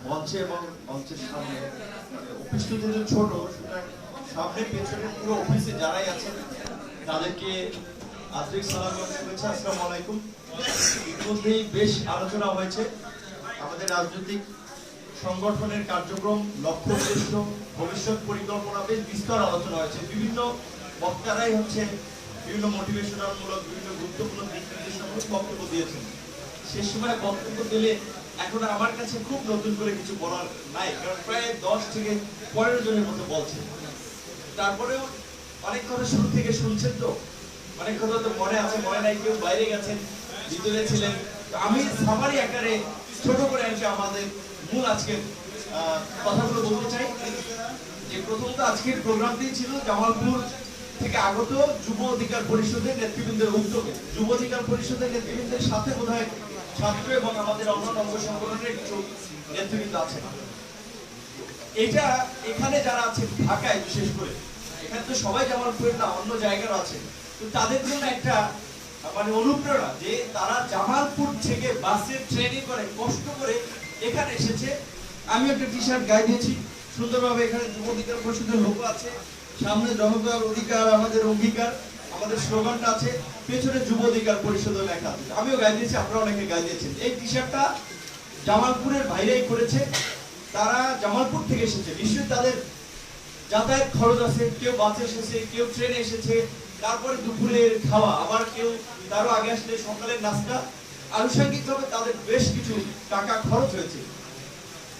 মঞ্চে এবং মঞ্চের সামনে অফিসটা যেহেতু ছোট, সুতরাং সামনে পেছনে পুরো অফিসে যারাই আছেন তাদেরকে আন্তরিক সালাম এবং শুভেচ্ছা। আসসালামু আলাইকুম। ইতিমধ্যেই বেশ আলোচনা হয়েছে আমাদের রাজনৈতিক সংগঠনের কার্যক্রম, লক্ষ্য উদ্দেশ্য, ভবিষ্যৎ পরিকল্পনা, বেশ বিস্তর আলোচনা হয়েছে। বিভিন্ন বক্তারাই বিভিন্ন মোটিভেশনাল মূলক, বিভিন্ন গুরুত্বপূর্ণ দিক নির্দেশনামূলক বক্তব্য দিয়েছেন। সে সময় বক্তব্য দিলে এখন আমার কাছে খুব নতুন করে কিছু বলার নাই, কারণ প্রায় 10 থেকে 15 জনের মতো বলছে। তারপরেও অনেক কথা শুরু থেকে শুনছেন, তো অনেক কথা তো মনে আছে, মনে নাই, কেউ বাইরে গেছেন, ভিতরে ছিলেন। আমি সামারি আকারে ছোট করে আমাদের মূল আজকের কথাগুলো বলতে চাই। যে প্রথমত আজকের প্রোগ্রামটি ছিল জামালপুর থেকে আগত যুব অধিকার পরিষদের নেতৃবৃন্দের উদ্যোগে। যুব অধিকার পরিষদের নেতৃবৃন্দের সাথে বোধহয় ছাত্র এবং আমাদের অন্যান্য অঙ্গ সংগঠনের কিছু নেতৃবৃন্দ আছে। এটা এখানে যারা আছে ঢাকায়, বিশেষ করে এখানে তো সবাই জামালপুরের না, অন্য জায়গারও আছে, তো তাদের জন্য একটা অনুপ্রেরণা যে তারা জামালপুর থেকে বাসে ট্রেনে করে কষ্ট করে এখানে এসেছে। আমি একটা টি শার্ট গায়ে দিয়েছি সুন্দরভাবে, এখানে যুব অধিকার পরিষদের লোক আছে, সামনে জনতার অধিকার আমাদের অঙ্গীকার, আমাদের স্লোগানটা আছে, পেছনে যুব অধিকার পরিষদের লেখা আছে। আমিও গায়ে দিয়েছি, আপনারা অনেকে গায়ে দিয়েছেন। এই টি শার্টটা জামালপুরের বাইরেই করেছে, তারা জামালপুর থেকে এসেছে, নিশ্চয়ই তাদের যাতায়াত খরচ আছে, কেউ বাসে এসেছে, কেউ ট্রেনে এসেছে, তারপরে দুপুরের খাওয়া, আবার কেউ তারও আগে আসলে সকালের নাস্তা, আনুষঙ্গিকভাবে তাদের বেশ কিছু টাকা খরচ হয়েছে।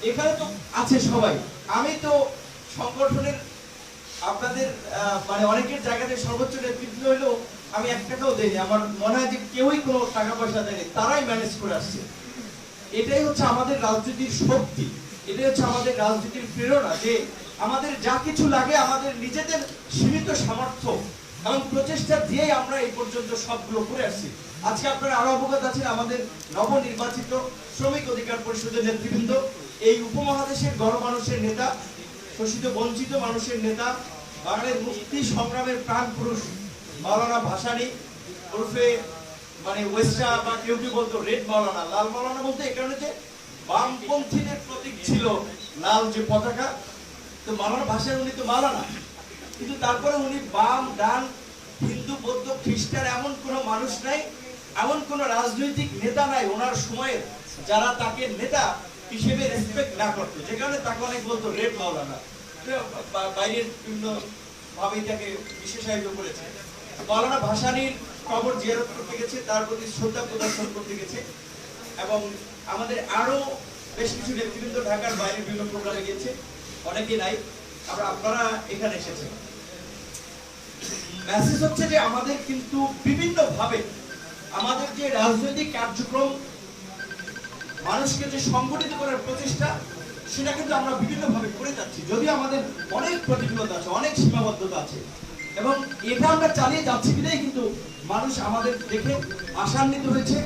এখানে তো আছে সবাই, আমি তো সংগঠনের আপনাদের অনেকের জায়গাতে সর্বোচ্চ নেতৃত্ব হইলেও আমি 1 টাকাও দেইনি। আমার মনে হয় যে কেউই কোনো টাকা পয়সা দেয়নি, তারাই ম্যানেজ করে আসছে। এটাই হচ্ছে আমাদের রাজনীতির শক্তি, এটাই হচ্ছে আমাদের রাজনীতির প্রেরণা, যে আমাদের যা কিছু লাগে আমাদের নিজেদের সীমিত সামর্থ্য এবং প্রচেষ্টা দিয়েই আমরা এই পর্যন্ত সবগুলো করে আসছি। আজকে আপনারা আরো অবগত আছেন, আমাদের নবনির্বাচিত শ্রমিক অধিকার পরিষদের নেতৃবৃন্দ, এই উপমহাদেশের গণমানুষের নেতা, শোষিত বঞ্চিত মানুষের নেতা, বাঙালির মুক্তি সংগ্রামের প্রাণ পুরুষ মাওলানা ভাসানী ওরফে ওয়েস্টা, বা কেউ কেউ বলতো রেড মাওলানা, লাল মাওলানা বলতে এই কারণে যে বামপন্থীদের প্রতীক ছিল লাল যে পতাকা, তো মাওলানা ভাসানী উনি তো মাওলানা, কিন্তু তারপরে উনি বাম ডান হিন্দু বৌদ্ধ খ্রিস্টান এমন কোন মানুষ নাই, এমন কোন রাজনৈতিক নেতা নাই ওনার সময়ের যারা তাকে নেতা হিসেবে রেসপেক্ট না করতো, যে কারণে তাকে অনেক বলতো রেড মাওলানা। বাইরের বিভিন্ন ভাবে তাকে বিশেষায়িত করেছে। মাওলানা ভাসানীর কবর জিয়ারত করতে গেছে, তার প্রতি শ্রদ্ধা প্রদর্শন করতে গেছে, এবং আমাদের আরো বেশ কিছু নেতৃবৃন্দ ঢাকার বাইরের বিভিন্ন প্রোগ্রামে গেছে, অনেকে নাই, আপনারা এখানে এসেছেন। মেসেজ হচ্ছে যে আমাদের কিন্তু বিভিন্ন ভাবে আমাদের যে রাজনৈতিক কার্যক্রম, মানুষকে যে সংগঠিত করার প্রচেষ্টা, সেটা কিন্তু আমরা বিভিন্ন ভাবে করে যাচ্ছি, যদিও আমাদের অনেক প্রতিকূলতা আছে, অনেক সীমাবদ্ধতা আছে, এবং এটা আমরা চালিয়ে যাচ্ছি বিধায় কিন্তু মানুষ আমাদের দেখে আশান্বিত হয়েছে,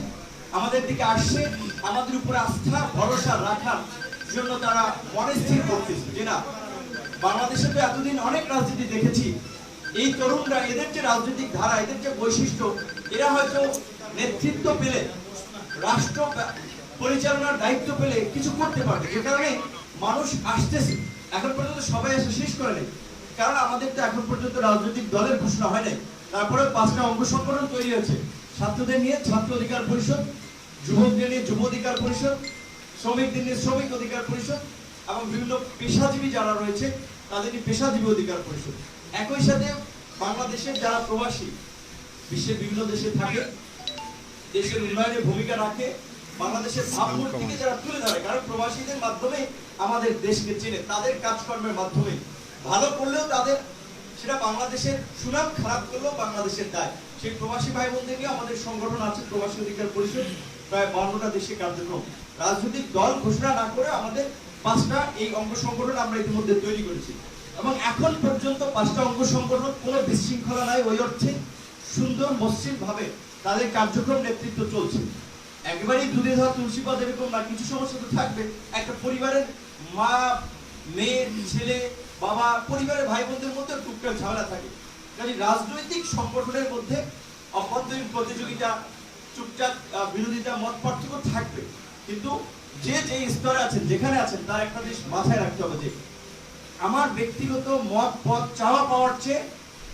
আমাদের দিকে আসছে, আমাদের উপরে আস্থা ভরসা রাখার জন্য তারা মনে স্থির করতেছে যে না, বাংলাদেশে তো এতদিন অনেক রাজনীতি দেখেছি, এই তরুণরা, এদের যে রাজনৈতিক ধারা, এদের যে বৈশিষ্ট্য, এরা হয়তো নেতৃত্ব পেলে, রাষ্ট্র পরিচালনার দায়িত্ব পেলে কিছু করতে পারবে। যে কারণে মানুষ আসতেছে, এখন পর্যন্ত সবাই এসে শেষ করে নেই, কারণ আমাদের তো এখন পর্যন্ত রাজনৈতিক দলের ঘোষণা হয় নাই। তারপরে 5টা অঙ্গ সংগঠন তৈরি হয়েছে, ছাত্রদের নিয়ে ছাত্র অধিকার পরিষদ, যুবকদের নিয়ে যুব অধিকার পরিষদ, শ্রমিকদের নিয়ে শ্রমিক অধিকার পরিষদ, এবং বিভিন্ন পেশাজীবী যারা রয়েছে তাদের নিয়ে পেশাজীবী অধিকার পরিষদ। একই সাথে বাংলাদেশের যারা প্রবাসী, বিশ্বের বিভিন্ন দেশে থাকে, দেশের উন্নয়নে ভূমিকা রাখে, বাংলাদেশের ভাবমূর্তিকে যারা তুলে ধরে, কারণ প্রবাসীদের মাধ্যমে আমাদের দেশকে চেনে, তাদের কাজকর্মের মাধ্যমে ভালো করলেও তাদের সেটা বাংলাদেশের সুনাম, খারাপ করলেও বাংলাদেশের দায়। সেই প্রবাসী ভাই বোনদের নিয়ে আমাদের সংগঠন আছে, প্রবাসী অধিকার পরিষদ, প্রায় 52টা দেশে কার্যক্রম। রাজনৈতিক দল ঘোষণা না করে আমাদের 5টা এই অঙ্গ সংগঠন আমরা ইতিমধ্যে তৈরি করেছি, এবং এখন পর্যন্ত 5টা অঙ্গ সংগঠন কোনো বিশৃঙ্খলা নাই, ওই অর্থে সুন্দর মসৃণ ভাবে তাদের কার্যক্রম নেতৃত্ব চলছে। একেবারেই দুধে ধোয়া তুলসী পাতা এরকম না, কিছু সমস্যা তো থাকবে। একটা পরিবারের মা, মেয়ে, ছেলে, বাবা, পরিবারের ভাই বোনদের মধ্যে টুকটাক ঝামেলা থাকে। কাজে রাজনৈতিক সংগঠনের মধ্যে অভ্যন্তরীণ প্রতিযোগিতা, চুপচাপ বিরোধিতা মত পার্থক্য থাকবে, কিন্তু যে যে স্তরে আছেন যেখানে আছেন তার একটা জিনিস মাথায় রাখতে হবে যে আমার ব্যক্তিগত মত পথ চাওয়া পাওয়ার চেয়ে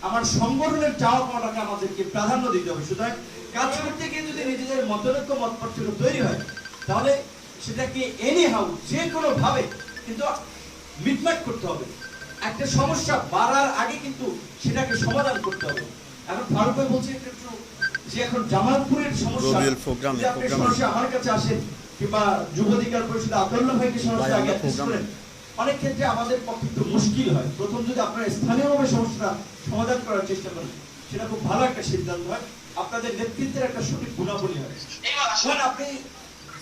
আমার সংগঠনের চাওয়া পাওয়াটাকে আমাদেরকে প্রাধান্য দিতে হবে। সুতরাং কাজ করতে গিয়ে যদি নিজেদের মতানৈক্য মত পার্থক্য তৈরি হয় তাহলে সেটাকে এনি হাউ যে কোনো ভাবে কিন্তু মিটমাট করতে হবে। একটা সমস্যা বাড়ার আগে কিন্তু সেটাকে সমাধান করতে হবে। এখন ফারুক ভাই বলছে একটু যে এখন জামালপুরের সমস্যা, যদি আপনি সমস্যা আমার কাছে আসেন কিংবা যুব অধিকার পরিষদ আব্দুল্লাহ ভাইকে সমস্যা আগে করেন, অনেক ক্ষেত্রে আমাদের পক্ষে একটু মুশকিল হয়। প্রথম যদি আপনারা স্থানীয়ভাবে সমস্যাটা সমাধান করার চেষ্টা করেন সেটা খুব ভালো একটা সিদ্ধান্ত হয়, আপনাদের নেতৃত্বের একটা সঠিক গুণাবলী হয়। আপনি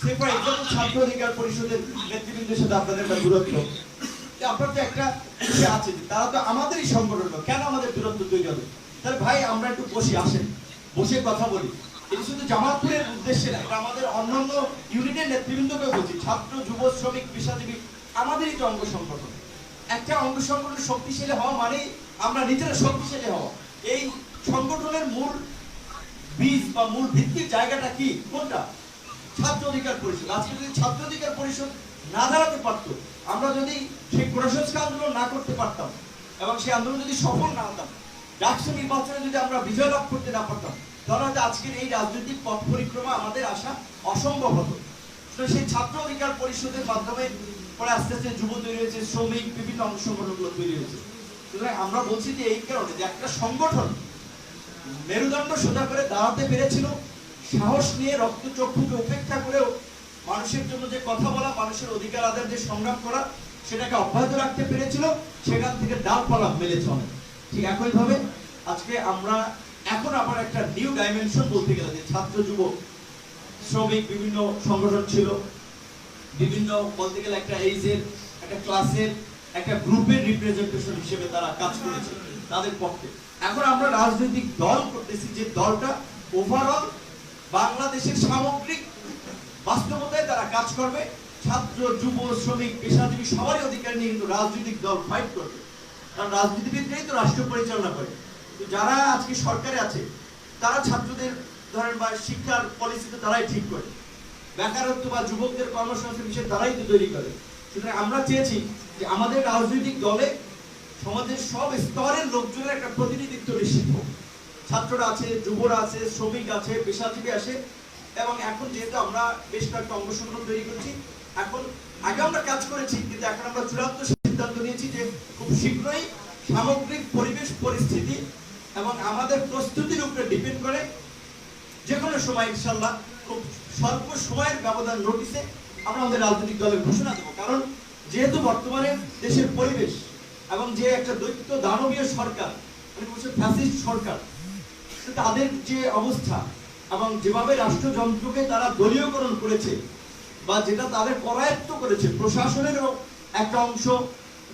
সে ফর এক্সাম্পল ছাত্র অধিকার পরিষদের নেতৃবৃন্দের সাথে আপনাদের একটা দূরত্ব, আপনার তো একটা বিষয় আছে, তারা তো আমাদেরই সংগঠন, কেন আমাদের দূরত্ব তৈরি হবে? তাহলে ভাই আমরা একটু বসে আসেন, বসে কথা বলি। এটা শুধু জামালপুরের উদ্দেশ্যে না, এটা আমাদের অন্যান্য ইউনিটের নেতৃবৃন্দকে বলছি, ছাত্র যুব শ্রমিক পেশাজীবী আমাদেরই তো অঙ্গ সংগঠন। একটা অঙ্গ সংগঠন শক্তিশালী হওয়া মানে আমরা নিজেরা শক্তিশালী হওয়া। এই সংগঠনের মূল বীজ বা মূল ভিত্তির জায়গাটা কি, কোনটা? ছাত্র অধিকার পরিষদ। আজকে যদি ছাত্র অধিকার পরিষদ না দাঁড়াতে পারতো, আমরা যদি সেই কুসংস্কার আন্দোলন না করতে পারতাম এবং সেই আন্দোলন যদি সফল না হতাম, ডাকসু নির্বাচনে যদি আমরা বিজয় লাভ করতে না পারতাম, তাহলে হয়তো আজকের এই রাজনৈতিক পথ পরিক্রমা আমাদের আসা অসম্ভব হতো। তো সেই ছাত্র অধিকার পরিষদের মাধ্যমে পরে আস্তে আস্তে যুব তৈরি হয়েছে, শ্রমিক বিভিন্ন অংশ সংগঠনগুলো তৈরি হয়েছে। সুতরাং আমরা বলছি যে এই কারণে যে একটা সংগঠন মেরুদণ্ড সোজা করে দাঁড়াতে পেরেছিল, সাহস নিয়ে রক্তচক্ষুকে উপেক্ষা করেও মানুষের জন্য যে কথা বলা, মানুষের অধিকার আদায়ের যে সংগ্রাম করা, সেটাকে অব্যাহত রাখতে পেরেছিল, সেখান থেকে ডালপালা মেলেছে অনেক। ঠিক একইভাবে আজকে আমরা এখন আবার একটা নিউ ডাইমেনশন বলতে গেলে যে ছাত্র যুব শ্রমিক বিভিন্ন সংগঠন ছিল, বিভিন্ন বলতে গেলে একটা এইজের একটা ক্লাসের একটা গ্রুপের রিপ্রেজেন্টেশন হিসেবে তারা কাজ করেছে তাদের পক্ষে। এখন আমরা রাজনৈতিক দল করতেছি যে দলটা ওভারঅল বাংলাদেশের সামগ্রিক বাস্তবতায় তারা কাজ করবে, ছাত্র যুব শ্রমিক পেশাজীবী সবারই অধিকার নিয়ে কিন্তু রাজনৈতিক দল ফাইট করবে। কারণ রাজনীতিবিদরাই তো রাষ্ট্র পরিচালনা করে। তো যারা আজকে সরকারে আছে তারা ছাত্রদের ধরেন বা শিক্ষার পলিসি তো তারাই ঠিক করে, বেকারত্ব বা যুবকদের কর্মসংস্থান বিষয়ে তারাই তো তৈরি করে। সুতরাং আমরা চেয়েছি যে আমাদের রাজনৈতিক দলে সমাজের সব স্তরের লোকজনের একটা প্রতিনিধিত্ব নিশ্চিত হোক। ছাত্ররা আছে, যুবরা আছে, শ্রমিক আছে, পেশাজীবী আছে, এবং এখন যেহেতু আমরা বেশ কয়েকটা অঙ্গ সংগঠন তৈরি করেছি, এখন আগে আমরা কাজ করেছি কিন্তু এখন আমরা চূড়ান্ত সিদ্ধান্ত নিয়েছি যে খুব শীঘ্রই সামগ্রিক পরিবেশ পরিস্থিতি এবং আমাদের প্রস্তুতির উপরে ডিপেন্ড করে যে কোনো সময় ইনশাল্লাহ খুব স্বল্প সময়ের ব্যবধান নোটিসে আমরা আমাদের রাজনৈতিক দলের ঘোষণা দেবো। কারণ যেহেতু বর্তমানে দেশের পরিবেশ এবং যে একটা দৈত্য দানবীয় সরকার, মানে বলছে ফ্যাসিস্ট সরকার, তাদের যে অবস্থা এবং যেভাবে রাষ্ট্রযন্ত্রকে তারা দলীয়করণ করেছে বা যেটা তাদের করায়ত্ত করেছে, প্রশাসনেরও একটা অংশ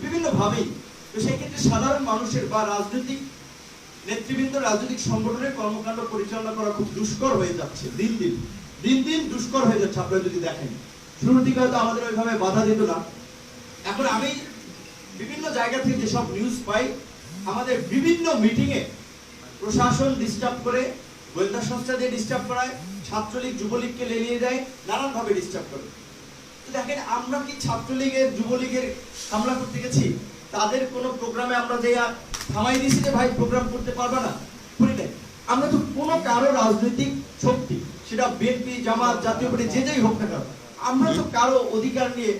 বিভিন্ন ভাবেই, তো সেই ক্ষেত্রে সাধারণ মানুষের বা রাজনৈতিক নেতৃবৃন্দ রাজনৈতিক সংগঠনের কর্মকাণ্ড পরিচালনা করা খুব দুষ্কর হয়ে যাচ্ছে, দিন দিন দুষ্কর হয়ে যাচ্ছে। আপনারা যদি দেখেন শুরুর দিকে হয়তো আমাদের ওইভাবে বাধা দিত না, এখন আমি বিভিন্ন জায়গা থেকে যেসব নিউজ পাই, আমাদের বিভিন্ন মিটিংয়ে প্রশাসন ডিস্টার্ব করে, গোয়েন্দা সংস্থা দিয়ে ডিস্টার্ব করায়, ছাত্রলীগ যুবলীগকে লেলিয়ে দেয়, নানানভাবে ডিস্টার্ব করে। দেখেন আমরা কি ছাত্রলীগের যুবলীগের হামলা করতে গেছি? তাদের কোনো প্রোগ্রামে আমরা যে থামাই দিয়েছি যে ভাই প্রোগ্রাম করতে পারবে না, করি নাই। আমরা তো কোনো কারো রাজনৈতিক শক্তি, সেটা বিএনপি জামাত জাতীয় পার্টি যে যাই হোক না কেন, আমরা তো কারো অধিকার নিয়ে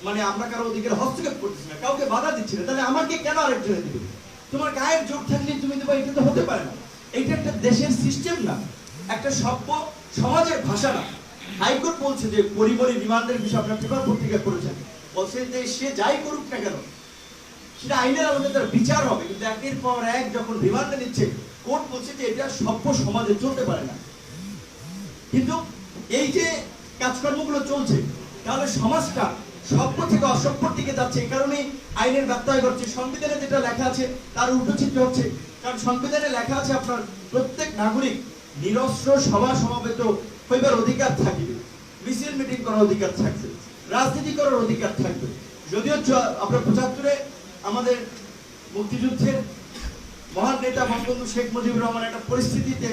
মানে আমরা কারো অধিকার হস্তক্ষেপ করতেছি না, কাউকে বাধা দিচ্ছি না। তাহলে আমাকে কেন আরেকজনে দিবে? তোমার গায়ের জোর থাকলে তুমি দেবো, এটা তো হতে পারে না। এইটা একটা দেশের সিস্টেম না, একটা সভ্য সমাজের ভাষা না। হাইকোর্ট বলছে যে পরিবারী রিমান্ডের বিষয়ে আপনার পেপার পত্রিকা করেছেন, বলছে যে সে যাই করুক না কেন সেটা আইনের আলোকে তার বিচার হবে, কিন্তু একের পর এক যখন রিমান্ডে নিচ্ছে কোর্ট বলছে যে এটা সভ্য সমাজে চলতে পারে না। কিন্তু এই যে কাজকর্মগুলো চলছে, তাহলে সমাজটা সভ্য থেকে অসভ্যর দিকে যাচ্ছে। এই কারণেই আইনের ব্যত্যয় ঘটছে। সংবিধানে যেটা লেখা আছে তার উল্টো চিত্র হচ্ছে। কারণ সংবিধানে লেখা আছে আপনার প্রত্যেক নাগরিক নিরস্ত্র সভা সমাবেত হইবার অধিকার থাকবে, মিছিল মিটিং করার অধিকার থাকবে, রাজনীতি করার অধিকার থাকবে। যদিও আপনার ৭৫-এ আমাদের মুক্তিযুদ্ধের মহান নেতা বঙ্গবন্ধু শেখ মুজিবুর রহমান একটা পরিস্থিতিতে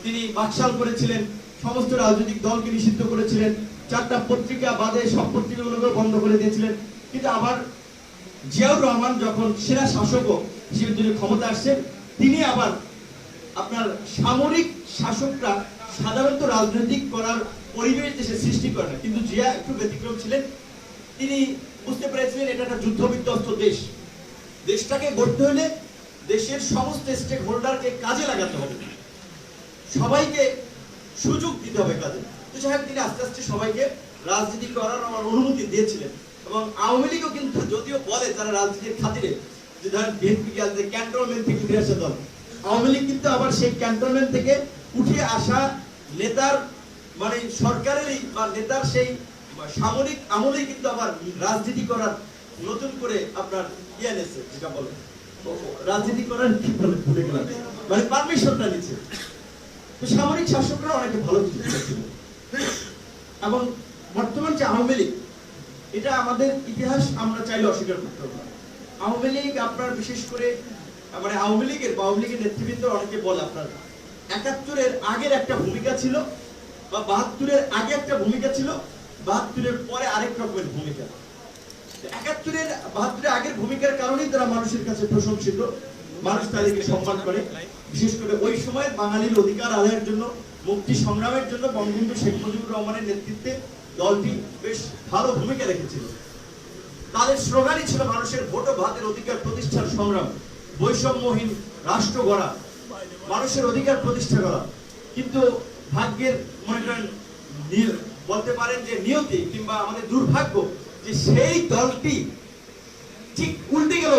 তিনি বাকশাল করেছিলেন, সমস্ত রাজনৈতিক দলকে নিষিদ্ধ করেছিলেন, 4টা পত্রিকা বাদে সব পত্রিকাগুলোকে বন্ধ করে দিয়েছিলেন। কিন্তু আবার জিয়াউর রহমান যখন সেরা শাসকও হিসেবে তিনি ক্ষমতা আসছেন, তিনি আবার আপনার সামরিক শাসকরা সাধারণত রাজনৈতিক করার পরিবেশ দেশে সৃষ্টি করে না, কিন্তু জিয়া একটু ব্যতিক্রম ছিলেন। তিনি বুঝতে পেরেছিলেন এটা একটা যুদ্ধ বিধ্বস্ত দেশ, দেশটাকে গড়তে হলে দেশের সমস্ত স্টেক হোল্ডারকে কাজে লাগাতে হবে, সবাইকে সুযোগ দিতে হবে কাজে। তো যাই হোক, তিনি আস্তে আস্তে সবাইকে রাজনীতি করার আমার অনুমতি দিয়েছিলেন। এবং আওয়ামী লীগও কিন্তু যদিও বলে তারা রাজনীতির খাতিরে যে ধরেন বিএনপি ক্যান্টনমেন্ট থেকে উঠে আসা দল, আওয়ামী লীগ কিন্তু আবার সেই ক্যান্টনমেন্ট থেকে উঠে আসা নেতার মানে সরকারেরই বা নেতার সেই সামরিক আমলে কিন্তু আবার রাজনীতি করার নতুন করে আপনার ইয়ে এনেছে, যেটা বলে রাজনীতি করার কি বলে ভুলে গেলাম, মানে পারমিশনটা নিচ্ছে। তো সামরিক শাসকরা অনেকে ভালো কিছু করেছিল। এবং বর্তমান যে আওয়ামী লীগ, এটা আমাদের ইতিহাস আমরা চাইলে অস্বীকার করতে পারবো না। আওয়ামী লীগ আপনার বিশেষ করে মানে আওয়ামী লীগের নেতৃবৃন্দ অনেকে বলে আপনার ৭১-এর আগের একটা ভূমিকা ছিল, বা ৭২-এর আগে একটা ভূমিকা ছিল, ৭২-এর পরে আরেক রকমের ভূমিকা। ৭১-এর আগের ভূমিকার কারণেই তারা মানুষের কাছে প্রশংসিত, মানুষ তাদেরকে সম্মান করে। বিশেষ করে ওই সময় বাঙালির অধিকার আদায়ের জন্য, মুক্তি সংগ্রামের জন্য বঙ্গবন্ধু শেখ মুজিবুর রহমানের নেতৃত্বে দলটি বেশ ভালো ভূমিকা রেখেছিল। তাদের স্লোগানই ছিল মানুষের ভোট ও ভাতের অধিকার প্রতিষ্ঠার সংগ্রাম, বৈষম্যহীন রাষ্ট্র গড়া, মানুষের অধিকার প্রতিষ্ঠা করা। কিন্তু ভাগ্যের মনে করেন বলতে পারেন যে নিয়তি কিংবা আমাদের দুর্ভাগ্য যে সেই দলটি ঠিক উল্টে গেল।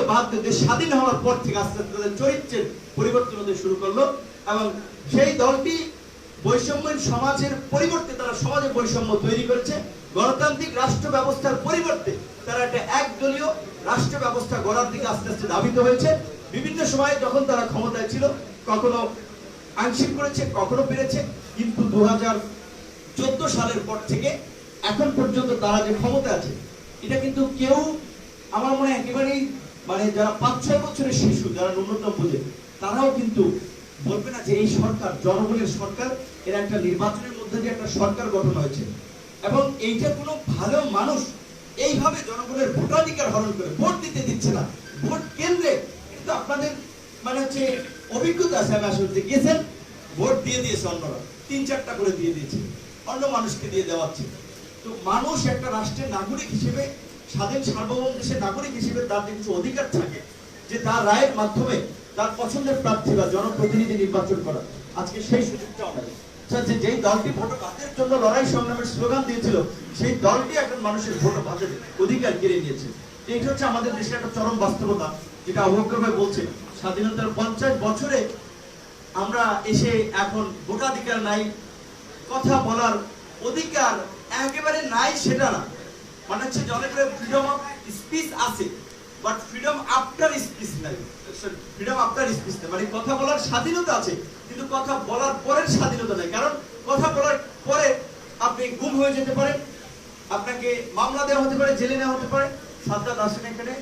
দেশ স্বাধীন হওয়ার পর থেকে আস্তে আস্তে তাদের চরিত্রের পরিবর্তন হতে শুরু করলো, এবং সেই দলটি বৈষম্যহীন সমাজের পরিবর্তে তারা সমাজে বৈষম্য তৈরি করেছে। গণতান্ত্রিক রাষ্ট্র ব্যবস্থার পরিবর্তে তারা একটা একদলীয় রাষ্ট্র ব্যবস্থা গড়ার দিকে আস্তে আস্তে ধাবিত হয়েছে। বিভিন্ন সময়ে যখন তারা ক্ষমতায় ছিল, কখনো আংশিক করেছে, কখনো পেরেছে, কিন্তু 2014 সালের পর থেকে এখন পর্যন্ত তারা যে ক্ষমতা আছে, এটা কিন্তু কেউ আমার মনে হয় একেবারেই মানে যারা 5-6 বছরের শিশু, যারা ন্যূনতম বোঝে, তারাও কিন্তু বলবে না যে এই সরকার জনগণের সরকার, এর একটা নির্বাচনের মধ্যে দিয়ে একটা সরকার গঠন হয়েছে। এবং এইটা কোনো ভালো মানুষ এইভাবে জনগণের ভোটাধিকার হরণ করে ভোট দিতে দিচ্ছে না। ভোট কেন্দ্রে কিন্তু আপনাদের মানে হচ্ছে অভিজ্ঞতা আছে, আমি আসলে গিয়েছেন, ভোট দিয়ে দিয়েছে অন্যরা, 3-4টা করে দিয়ে দিয়েছে, অন্য মানুষকে দিয়ে দেওয়াচ্ছে। তো মানুষ একটা রাষ্ট্রের নাগরিক হিসেবে, স্বাধীন সার্বভৌম দেশের নাগরিক হিসেবে তার কিছু অধিকার থাকে যে তার রায়ের মাধ্যমে তার পছন্দের প্রার্থী বা জনপ্রতিনিধি নির্বাচন করা। আজকে সেই সুযোগটাও নাই। যেই দলটি ভোট ভাতের জন্য লড়াই সংগ্রামের স্লোগান দিয়েছিল, সেই দলটি এখন মানুষের ভোট ভাতের অধিকার কেড়ে নিয়েছে। এইটা হচ্ছে আমাদের দেশের একটা চরম বাস্তবতা, যেটা অবজ্ঞা ভাই বলছে। স্বাধীনতার 50 বছরে আমরা এসে এখন ভোটাধিকার নাই, কথা বলার অধিকার একেবারে নাই, সেটা না। মানে হচ্ছে জনগণের ফ্রিডম অফ স্পিচ আছে, বাট ফ্রিডম আফটার স্পিচ নাই। ফ্রিডম আফটার স্পিচ নাই, মানে কথা বলার স্বাধীনতা আছে, কিন্তু কথা বলার পরের স্বাধীনতা নাই। কারণ কথা বলার পরে আপনি গুম হয়ে যেতে পারেন, আপনাকে মামলা দেওয়া হতে পারে, জেলে নেওয়া হতে পারে। সাজ্জাদ আসেন এখানে,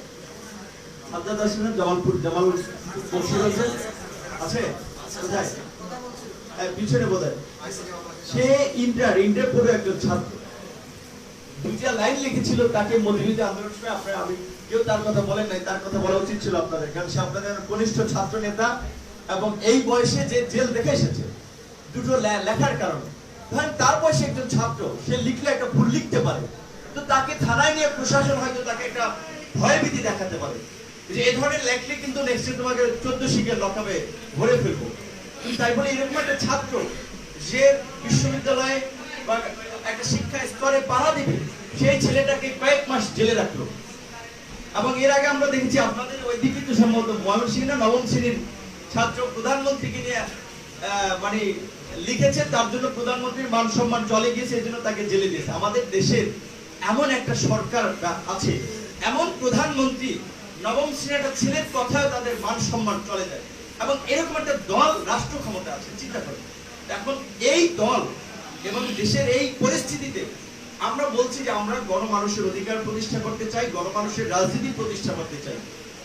সাজ্জাদ আসেন জামালপুর, জামাল আছে কোথায়? পিছনে বোধহয়। সে ইন্টার পড়ে একজন ছাত্র, 2টা লাইন লিখেছিল, তাকে মজুরিতে আন্দোলনের সময় আপনারা, আমি কেউ তার কথা বলেন নাই, তার কথা বলা উচিত ছিল আপনাদের, কারণ সে আপনাদের কনিষ্ঠ ছাত্র নেতা, এবং এই বয়সে যে জেল দেখে এসেছে 2টো লেখার কারণে। ধরেন তার বয়সে একজন ছাত্র, সে লিখলে একটা ভুল লিখতে পারে, তো তাকে থানায় নিয়ে প্রশাসন হয়তো তাকে একটা ভয়ভীতি দেখাতে পারে যে এই ধরনের লেখলে কিন্তু নেক্সট তোমাকে 14 শিখে লকাবে ভরে ফেলবো। তাই বলে এরকম একটা ছাত্র যে বিশ্ববিদ্যালয়ে বা একটা শিক্ষা স্তরে পাড়া দিবে, সেই ছেলেটাকে কয়েক মাস জেলে রাখলো। এবং এর আগে আমরা দেখেছি আপনাদের ওইদিকে তো সম্ভবত ময়মনসিংহ না 9ম শ্রেণীর ছাত্র প্রধানমন্ত্রীকে নিয়ে মানে লিখেছে, তার জন্য প্রধানমন্ত্রীর মান সম্মান চলে গিয়েছে, এই জন্য তাকে জেলে দিয়েছে। আমাদের দেশের এমন একটা সরকার আছে, এমন প্রধানমন্ত্রী, 9ম শ্রেণীর একটা ছেলের কথায় তাদের মান সম্মান চলে যায়, এবং এরকম একটা দল রাষ্ট্র ক্ষমতা আছে। চিন্তা করেন, এখন এই দল এবং দেশের এই পরিস্থিতিতে আমরা বলছি যে আমরা গণমানুষের অধিকার প্রতিষ্ঠা করতে চাই, গণমানুষের রাজনীতি প্রতিষ্ঠা করতে চাই।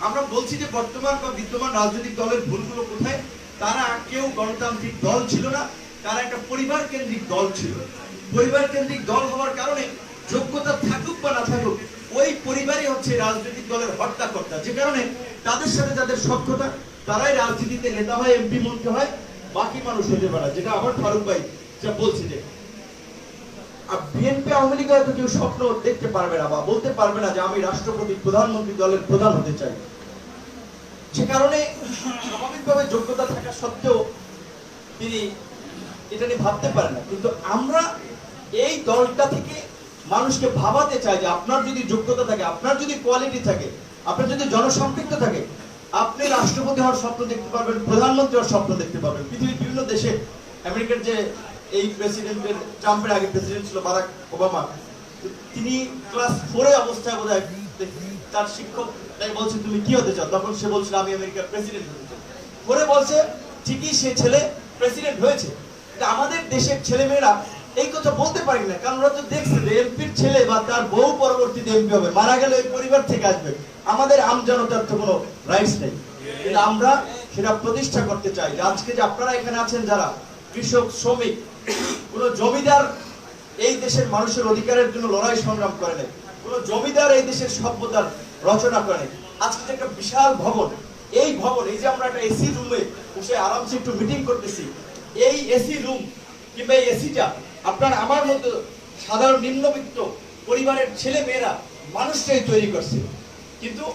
আমরা বলছি যে বর্তমান বা বিদ্যমান রাজনৈতিক দলের ভুলগুলো কোথায়। তারা কেউ গণতান্ত্রিক দল ছিল না, তারা একটা পরিবার কেন্দ্রিক দল ছিল। পরিবার কেন্দ্রিক দল হওয়ার কারণে যোগ্যতা থাকুক বা না থাকুক, ওই পরিবারই হচ্ছে রাজনৈতিক দলের হর্তাকর্তা, যে কারণে তাদের সাথে যাদের সখ্যতা তারাই রাজনীতিতে নেতা হয়, এমপি মন্ত্রী হয়, বাকি মানুষ হতে পারে। যেটা আবার ফারুক ভাই যা বলছে, যে বিএনপি আওয়ামী লীগ হয়তো কেউ স্বপ্ন দেখতে পারবে না বা বলতে পারবে না যে আমি রাষ্ট্রপতি প্রধানমন্ত্রী দলের প্রধান হতে চাই, যে কারণে স্বাভাবিকভাবে যোগ্যতা থাকা সত্ত্বেও তিনি এটা নিয়ে ভাবতে পারেন না। কিন্তু আমরা এই দলটা থেকে মানুষকে ভাবাতে চাই যে আপনার যদি যোগ্যতা থাকে, আপনার যদি কোয়ালিটি থাকে, আপনার যদি জনসম্পৃক্ত থাকে, আপনি রাষ্ট্রপতি হওয়ার স্বপ্ন দেখতে পারবেন, প্রধানমন্ত্রী হওয়ার স্বপ্ন দেখতে পারবেন। পৃথিবীর বিভিন্ন দেশে, আমেরিকার যে এই প্রেসিডেন্টের, ট্রাম্পের আগে প্রেসিডেন্ট ছিল বারাক ওবামা, তিনি ক্লাস 4 অবস্থায় বোধহয় তার শিক্ষক তাই বলছে তুমি কি হতে চাও, তখন সে বলছিল আমি আমেরিকার প্রেসিডেন্ট হতে চাই। পরে বলছে ঠিকই সে ছেলে প্রেসিডেন্ট হয়েছে। আমাদের দেশের ছেলেমেয়েরা এই কথা বলতে পারি না, কারণ ওরা তো দেখছে যে এমপির ছেলে বা তার বউ পরবর্তীতে এমপি হবে, মারা গেলে ওই পরিবার থেকে আসবে। আমাদের আমজনতার তো কোনো রাইটস নেই, কিন্তু আমরা সেটা প্রতিষ্ঠা করতে চাই। আজকে যে আপনারা এখানে আছেন, যারা কৃষক, শ্রমিক, কোন জমিদার এই দেশের মানুষের অধিকারের জন্য লড়াই সংগ্রাম করে নাই, কোন জমিদার এই দেশের সভ্যতার রচনা করে নাই। আজকে একটা বিশাল ভবন, এই ভবন, এই যে আমরা একটা এসি রুমে বসে আরামসে একটু মিটিং করতেছি, এই এসি রুম কিংবা এই এসিটা আপনার আমার মতো সাধারণ নিম্নবিত্ত পরিবারের ছেলে মেয়েরা মানুষটাই তৈরি করছে। কিন্তু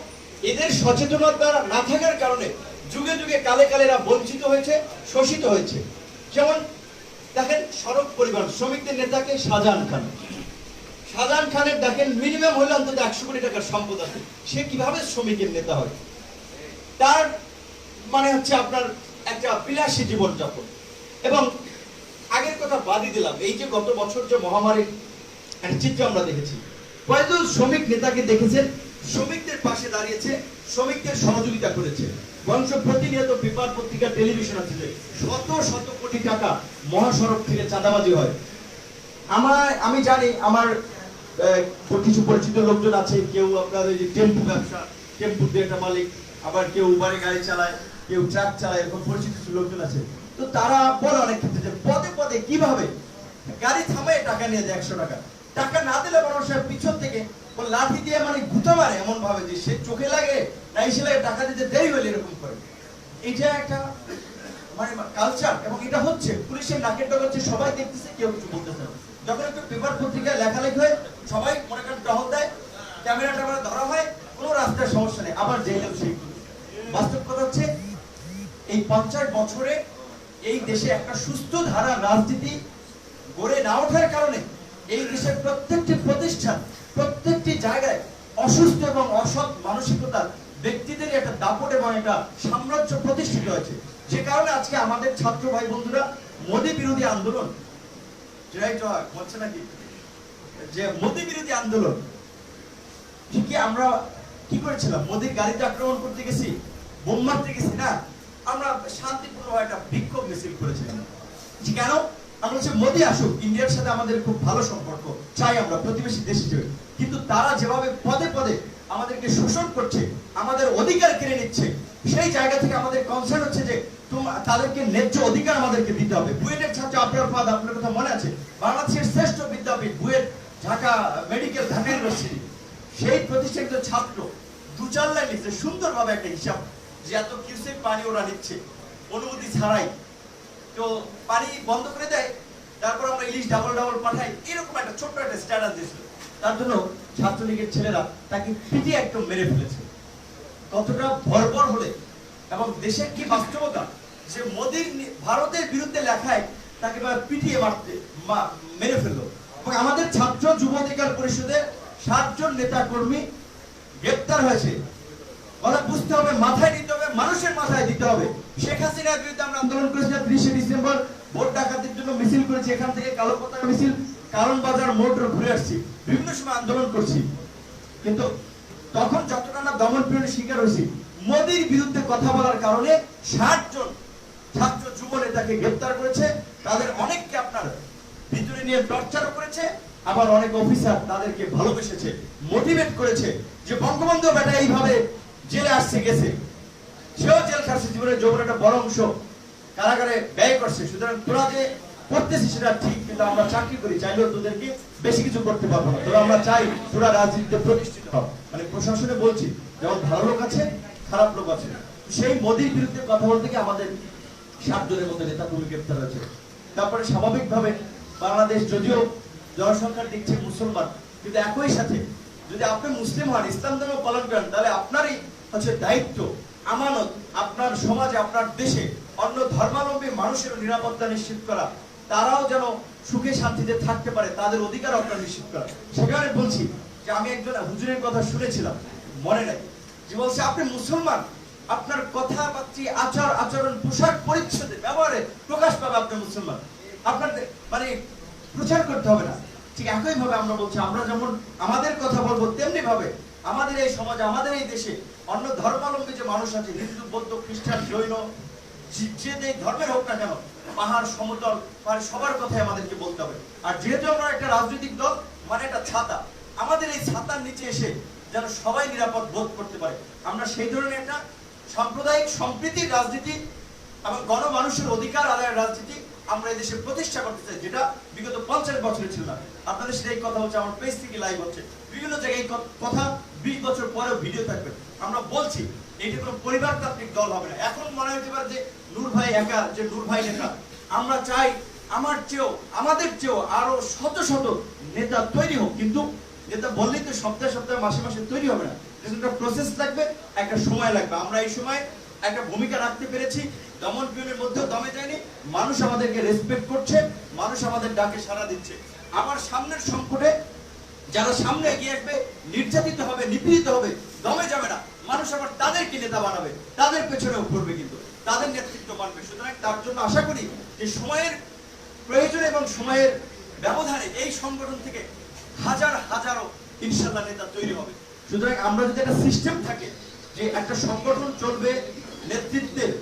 এদের সচেতনতা না থাকার কারণে যুগে যুগে কালে কালে এরা বঞ্চিত হয়েছে, শোষিত হয়েছে। যেমন দেখেন, সড়ক পরিবহন শ্রমিকদের নেতাকে শাহজাহান খান, শাহজাহান খানের দেখেন মিনিমাম হলে অন্তত 100 কোটি টাকার সম্পদ আছে, সে কিভাবে শ্রমিকের নেতা হয়? তার মানে হচ্ছে আপনার একটা বিলাসী জীবনযাপন। এবং আগের কথা বাদই দিলাম, এই যে গত বছর যে মহামারীর চিত্র আমরা দেখেছি, কয়েকজন শ্রমিক নেতাকে দেখেছেন শ্রমিকদের পাশে দাঁড়িয়েছে, শ্রমিকদের সহযোগিতা করেছে। বংশ প্রতিনিয়ত পেপার, পত্রিকা, টেলিভিশন আছে যে শত শত কোটি টাকা মহাসড়ক থেকে চাঁদাবাজি হয়। আমি জানি আমার কিছু পরিচিত লোকজন আছে, কেউ আপনার ওই যে টেম্পু ব্যবসা, টেম্পু একটা মালিক, আবার কেউ উবারে গাড়ি চালায়, কেউ ট্রাক চালায়, এরকম পরিচিত কিছু লোকজন আছে। তো তারা বলে অনেক ক্ষেত্রে যে পদে পদে কিভাবে গাড়ি থামায় টাকা নিয়ে যায় 100 টাকা, টাকা না দিলে মানুষের পিছন থেকে লাঠি দিয়ে মানে গুঁতো মারে এমন ভাবে যে সে চোখে লাগে না এসে লাগে, টাকা দিতে দেরি হলে এরকম করে। এটা একটা মানে কালচার, এবং এটা হচ্ছে পুলিশের নাকের ডগা হচ্ছে, সবাই দেখতেছে, কেউ কিছু বলতেছে না। যখন একটু পেপার পত্রিকায় লেখালেখি হয়, সবাই মনে করেন টহল দেয়, ক্যামেরা ট্যামেরা ধরা হয়, কোনো রাস্তায় সমস্যা নেই, আবার জেলেও সেই। বাস্তব কথা হচ্ছে এই 50 বছরে এই দেশে একটা সুস্থ ধারা রাজনীতি গড়ে না ওঠার কারণে এই দেশের প্রত্যেকটি প্রতিষ্ঠান, প্রত্যেকটি জায়গায় অসুস্থ এবং অসৎ মানসিকতার ব্যক্তিদের একটা দাপট এবং একটা সাম্রাজ্য প্রতিষ্ঠিত হয়েছে। যে কারণে আজকে আমাদের ছাত্র ভাই বন্ধুরা মোদী বিরোধী আন্দোলন, হচ্ছে নাকি যে মোদী বিরোধী আন্দোলন, ঠিকই আমরা কি করেছিলাম, মোদীর গাড়িতে আক্রমণ করতে গেছি, বোম মারতে গেছি না, আমরা শান্তিপূর্ণ একটা বিক্ষোভ মিছিল করেছিলাম। কেন? আমরা হচ্ছে মোদী আসুক, ইন্ডিয়ার সাথে আমাদের খুব ভালো সম্পর্ক চাই, আমরা প্রতিবেশী দেশ হিসেবে। কিন্তু তারা যেভাবে পদে পদে আমাদেরকে শোষণ করছে, আমাদের অধিকার কেড়ে নিচ্ছে, সেই জায়গা থেকে আমাদের কনসার্ন হচ্ছে যে তাদেরকে ন্যায্য অধিকার আমাদেরকে দিতে হবে। বুয়েটের ছাত্র আপনার ফাদ, আপনার কথা মনে আছে, বাংলাদেশের শ্রেষ্ঠ বিদ্যাপীঠ বুয়েট, ঢাকা মেডিকেল, ঢাকা ইউনিভার্সিটি, সেই প্রতিষ্ঠানিত ছাত্র 2-4 লাইন লিখছে সুন্দরভাবে একটা হিসাব, যে এত কিউসেক পানি ওরা নিচ্ছে অনুমতি ছাড়াই, তো পানি বন্ধ করে দেয়, তারপর আমরা ইলিশ ডাবল ডাবল পাঠাই, এরকম একটা ছোট্ট একটা স্ট্যাটাস দিয়েছিল। তার জন্য ছাত্রলীগের ছেলেরা তাকে পিটিয়ে একদম মেরে ফেলেছে। কতটা বর্বর হলে, এবং দেশের কি বাস্তবতা যে মোদীর ভারতের বিরুদ্ধে লেখায় তাকে পিটিয়ে মেরে ফেললো। এবং আমাদের ছাত্র যুব অধিকার পরিষদের 7 জন নেতা কর্মী গ্রেপ্তার হয়েছে। কথা বুঝতে হবে, মাথায় নিতে হবে, মানুষের মাথায় দিতে হবে। শেখ হাসিনার বিরুদ্ধে আমরা আন্দোলন করেছিলাম 30শে ডিসেম্বর, ভোট ডাকাতির জন্য মিছিল করেছি, এখান থেকে কালো পতাকা মিছিল, কারণ বাজার মোড় ঘুরে আসছি, বিভিন্ন সময় আন্দোলন করছি। কিন্তু তখন যতটা না দমন পীড়নের শিকার হয়েছি, মোদীর বিরুদ্ধে কথা বলার কারণে 60 জন ছাত্র যুব নেতাকে গ্রেপ্তার করেছে। তাদের অনেককে আপনার ভিতরে নিয়ে টর্চারও করেছে, আবার অনেক অফিসার তাদেরকে ভালোবেসেছে, মোটিভেট করেছে যে বঙ্গবন্ধু বেটা এইভাবে জেলে আসছে গেছে, সেও জেল খাটছে, জীবনের যৌবনের একটা বড় অংশ কারাগারে ব্যয় করছে। সুতরাং তোরা যে করতেছি সেটা ঠিক, কিন্তু আমরা চাকরি করি, চাইলেও তোদেরকে বেশি কিছু করতে পারবো না। তোরা আমরা চাই তোরা রাজনীতিতে প্রতিষ্ঠিত হও। মানে প্রশাসনে বলছি, যেমন ভালো লোক আছে, খারাপ লোক আছে। সেই মোদির বিরুদ্ধে কথা বলতে গিয়ে আমাদের 7 জনের মতো নেতা কর্মী গ্রেপ্তার হয়েছে। তারপরে স্বাভাবিকভাবে বাংলাদেশ যদিও জনসংখ্যার দিক থেকে মুসলমান, কিন্তু একই সাথে যদি আপনি মুসলিম হন, ইসলাম ধর্ম পালন করেন, তাহলে আপনারই হচ্ছে দায়িত্ব, আমানত, আপনার সমাজে, আপনার দেশে অন্য ধর্মাবলম্বী মানুষের নিরাপত্তা নিশ্চিত করা, তারাও যেন সুখে শান্তিতে থাকতে পারে, তাদের অধিকার আপনার নিশ্চিত করা। সেখানে বলছি যে আমি একজন হুজুরের কথা শুনেছিলাম, মনে নাই, যে বলছে আপনি মুসলমান, আপনার কথাবার্তা, আচার আচরণ, পোশাক পরিচ্ছদে, ব্যবহারে প্রকাশ পাবে আপনি মুসলমান, আপনার মানে প্রচার করতে হবে না। ঠিক একই ভাবে আমরা বলছি, আমরা যেমন আমাদের কথা বলবো, তেমনি ভাবে আমাদের এই সমাজে, আমাদের এই দেশে অন্য ধর্মাবলম্বী যে মানুষ আছে, হিন্দু, বৌদ্ধ, খ্রিস্টান, জৈন, যে ধর্মের হোক না কেন, পাহাড়, সমতল, সবার কথাই আমাদেরকে বলতে হবে। আর যেহেতু আমরা একটা রাজনৈতিক দল, মানে একটা ছাতা, আমাদের এই ছাতার নিচে এসে যেন সবাই নিরাপদ বোধ করতে পারে, আমরা সেই ধরনের একটা সাম্প্রদায়িক সম্প্রীতির রাজনীতি এবং গণমানুষের অধিকার আদায়ের রাজনীতি আমরা এই দেশে প্রতিষ্ঠা করতে চাই, যেটা বিগত 50 বছরে ছিল না। আপনাদের সাথে এই কথা হচ্ছে, আমার পেজ থেকে লাইভ হচ্ছে, বিভিন্ন জায়গায় কথা 20 বছর পরেও ভিডিও থাকবে। আমরা বলছি এইটা কোনো পরিবারতান্ত্রিক দল হবে না। এখন মনে হতে পারে যে নূর ভাই একা, যে নূর ভাই নেতা। আমরা চাই আমার চেয়েও, আমাদের চেয়েও আরো শত শত নেতা তৈরি হোক, কিন্তু নেতা বললেই তো সপ্তাহে সপ্তাহে, মাসে মাসে তৈরি হবে না, একটা প্রসেস লাগবে, একটা সময় লাগবে। আমরা এই সময় একটা ভূমিকা রাখতে পেরেছি, দমন পীড়নের মধ্যেও দমে যায়নি, মানুষ আমাদেরকে রেসপেক্ট করছে, মানুষ আমাদের ডাকে সাড়া দিচ্ছে। আবার সামনের সংকটে যারা সামনে এগিয়ে আসবে, নির্যাতিত হবে, নিপীড়িত হবে, দমে যাবে না, মানুষ আবার তাদেরকে নেতা বানাবে, তাদের পেছনেও ঘুরবে, কিন্তু তাদের নেতৃত্ব মানবে। সুতরাং তার জন্য আশা করি যে সময়ের প্রয়োজনে এবং সময়ের ব্যবধানে এই সংগঠন থেকে হাজার হাজারো ইনশাআল্লাহ নেতা তৈরি হবে। সুতরাং আমরা যদি একটা সিস্টেম থাকে যে একটা সংগঠন চলবে নেতৃত্বের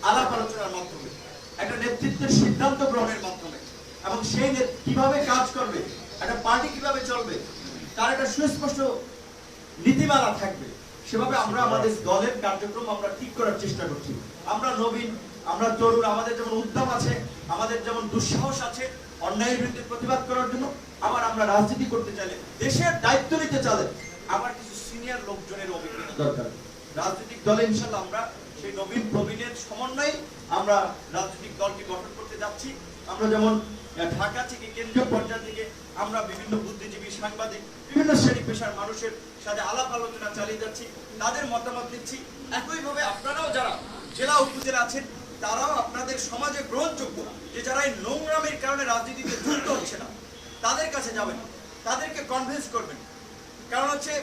আলাপ আলোচনার মাধ্যমে, একটা নেতৃত্বের সিদ্ধান্ত গ্রহণের মাধ্যমে, এবং সেই কিভাবে কাজ করবে, একটা পার্টি কিভাবে চলবে, তার একটা সুস্পষ্ট নীতিমালা থাকবে, সেভাবে আমরা আমাদের দলের কার্যক্রম আমরা ঠিক করার চেষ্টা করছি। আমরা নবীন, আমরা তরুণ, আমাদের যেমন উদ্যম আছে, আমাদের যেমন দুঃসাহস আছে অন্যায়ের বিরুদ্ধে প্রতিবাদ করার জন্য, আবার আমরা রাজনীতি করতে চাইলে, দেশের দায়িত্ব নিতে চাইলে আমার কিছু সিনিয়র লোকজনের অভিজ্ঞতা দরকার। রাজনৈতিক দলে ইনশাআল্লাহ আমরা সেই নবীন প্রবীণের সমন্বয়ে আমরা রাজনৈতিক দলকে গঠন করতে যাচ্ছি। আমরা যেমন ঢাকা থেকে, কেন্দ্রীয় পর্যায় থেকে আমরা বিভিন্ন বুদ্ধিজীবী, সাংবাদিক, বিভিন্ন শ্রেণী পেশার মানুষের সাথে আলাপ আলোচনা চালিয়ে যাচ্ছি, তাদের মতামত দিচ্ছি। একইভাবে আপনারাও যারা জেলা উপজেলা আছেন, তারাও আপনাদের সমাজে গ্রহণযোগ্য, যে যারা এই নোংরামের কারণে রাজনীতিতে যুক্ত হচ্ছে না, তাদের কাছে যাবেন, তাদেরকে কনভিন্স করবেন। কারণ হচ্ছে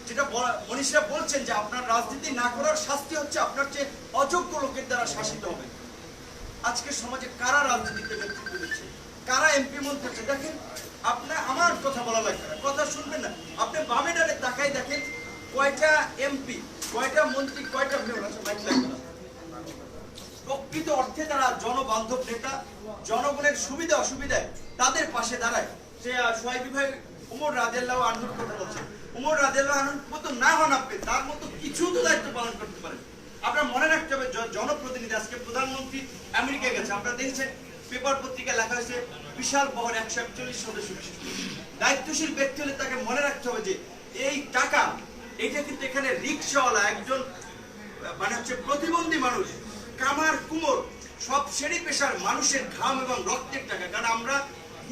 যেটা মনীষরা বলছেন যে আপনার রাজনীতি না করার শাস্তি হচ্ছে আপনার চেয়ে অযোগ্য লোকের দ্বারা শাসিত হবে। আজকের সমাজে কারা রাজনীতিতে নেতৃত্ব দিচ্ছে, কারা এমপি মন্ত্রী হচ্ছে, দেখেন আপনার, আমার কথা বলা লাগবে না, কথা শুনবেন না, আপনি বামে ডানে তাকাই দেখেন কয়টা এমপি, কয়টা মন্ত্রী, কয়টা মাইক লাগবে না। প্রকৃত অর্থে তারা জনবান্ধব নেতা, জনগণের সুবিধা অসুবিধায় তাদের পাশে দাঁড়ায়। সে সোহাইবি ভাই উমর রাদিয়াল্লাহু আনহুর কথা বলছেন, উমর রাদিয়াল্লাহু আনহুর মতো না হন আপনি, তার মতো কিছু তো দায়িত্ব পালন করতে পারেন। আপনার মনে রাখতে হবে, জনপ্রতিনিধি, আজকে প্রধানমন্ত্রী আমেরিকা গেছে, আপনারা দেখেছেন পেপার পত্রিকায় লেখা হয়েছে বিশাল বহর 141 সদস্য বিশিষ্ট। দায়িত্বশীল ব্যক্তি হলে তাকে মনে রাখতে হবে যে এই টাকা, এটা কিন্তু এখানে রিক্সাওয়ালা, একজন মানে হচ্ছে প্রতিবন্ধী মানুষ, কামার কুমোর, সব শ্রেণী পেশার মানুষের ঘাম এবং রক্তের টাকা। কারণ আমরা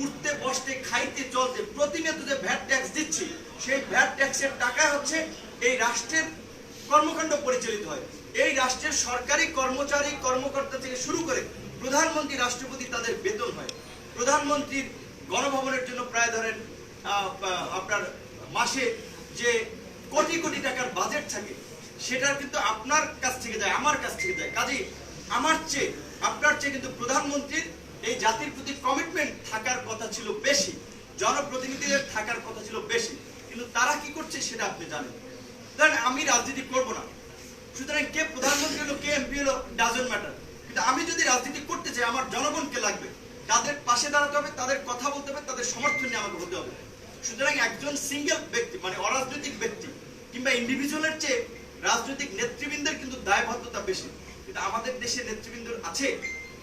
উঠতে, বসতে, খাইতে, চলতে প্রতিনিয়ত যে ভ্যাট ট্যাক্স দিচ্ছি, সেই ভ্যাট ট্যাক্সের টাকা হচ্ছে এই রাষ্ট্রের কর্মকাণ্ড পরিচালিত হয়। এই রাষ্ট্রের সরকারি কর্মচারী, কর্মকর্তা থেকে শুরু করে প্রধানমন্ত্রী, রাষ্ট্রপতি, তাদের বেতন হয়। প্রধানমন্ত্রীর গণভবনের জন্য প্রায় ধরেন আপনার মাসে যে কোটি কোটি টাকার বাজেট থাকে, সেটা কিন্তু আপনার কাছ থেকে যায়, আমার কাছ থেকে যায়। কাজেই আমার চেয়ে, আপনার চেয়ে কিন্তু প্রধানমন্ত্রীর এই জাতির প্রতি কমিটমেন্ট থাকার কথা ছিল বেশি, জনপ্রতিনিধিদের থাকার কথা ছিল বেশি, কিন্তু তারা কি করছে সেটা আপনি জানেন। ধরেন আমি রাজনীতি করব না, সুতরাং কে প্রধানমন্ত্রী হলো, কে এমপি হলো, ডাজন্ট ম্যাটার, কিন্তু আমি যদি রাজনীতি করতে চাই, আমার জনগণকে লাগবে, তাদের পাশে দাঁড়াতে হবে, তাদের কথা বলতে হবে, তাদের সমর্থন নিয়ে আমাকে হতে হবে। সুতরাং একজন সিঙ্গেল ব্যক্তি, মানে অরাজনৈতিক ব্যক্তি কিংবা ইন্ডিভিজুয়ালের চেয়ে রাজনৈতিক নেতৃবৃন্দের কিন্তু দায়বদ্ধতা বেশি। কিন্তু আমাদের দেশে নেতৃবৃন্দ আছে,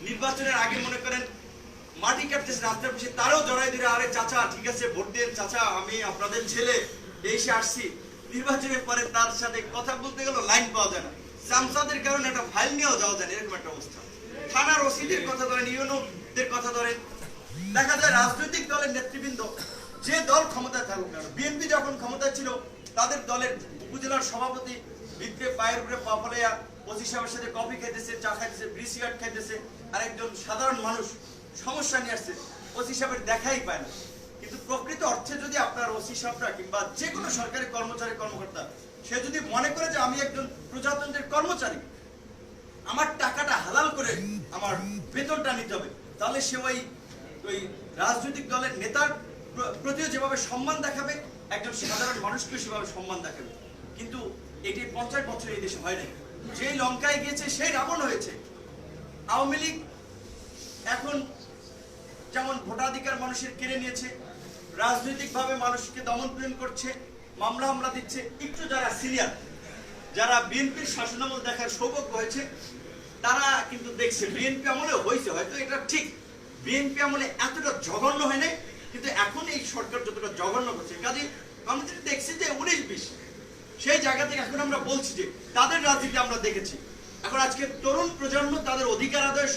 নির্বাচনের আগে মনে করেন মাটি কাটতেছে রাস্তার পাশে, তারাও জড়াই দিলে, আরে চাচা ঠিক আছে ভোট দেন চাচা, আমি আপনাদের ছেলে এসে আসছি। নির্বাচনের পরে তার সাথে কথা বলতে গেল লাইন পাওয়া যায় না, সামসাদের কারণে একটা ফাইল নিয়েও যাওয়া যায় না, এরকম একটা অবস্থা। থানার ওসিদের কথা ধরেন, ইউনোদের কথা ধরেন, দেখা যায় রাজনৈতিক দলের নেতৃবৃন্দ যে দল ক্ষমতায় থাকুক না, বিএনপি যখন ক্ষমতায় ছিল তাদের দলের উপজেলার সভাপতি ভিতরে পায়ের উপরে পা ফেলাইয়া ওসি সাহেবের সাথে কফি খাইতেছে, চা খাইতেছে, ব্রিসিগার্ড খাইতেছে, আর একজন সাধারণ মানুষ সমস্যা নিয়ে আসছে, ওসি সাহেবের দেখাই পায় না। কিন্তু প্রকৃত অর্থে যদি আপনার ওসি সাহেবরা কিংবা যে কোনো সরকারি কর্মচারী কর্মকর্তা সে যদি মনে করে যে আমি একজন প্রজাতন্ত্রের কর্মচারী, আমার টাকাটা হালাল করে আমার বেতনটা নিতে হবে, তাহলে সে ওই রাজনৈতিক দলের নেতার প্রতিও যেভাবে সম্মান দেখাবে, একজন সাধারণ মানুষকে সেভাবে সম্মান দেখাবে। কিন্তু এটি 50 বছর এই দেশে হয় নাই। যেই লঙ্কায় গিয়েছে সেই রাবণ হয়েছে। আওয়ামী লীগ এখন যেমন ভোটাধিকার মানুষের কেড়ে নিয়েছে, রাজনৈতিকভাবে মানুষকে দমন পীড়ন করছে, মামলা হামলা দিচ্ছে। একটু যারা সিনিয়র, যারা বিএনপির শাসনামল দেখার সৌভাগ্য হয়েছে, তারা কিন্তু দেখছে বিএনপি আমলে হয়েছে, হয়তো এটা ঠিক বিএনপি আমলে এতটা জঘন্য হয় নাই, কিন্তু এখন এই সরকার যতটা জঘন্য করছে, কাজে আমরা যেটা দেখছি যে 19-20 সেই জায়গা থেকে এখন আমরা বলছি যে তাদের রাজনীতি আমরা দেখেছি। এখন আজকে তরুণ প্রজন্ম তাদের অধিকার আদায়ে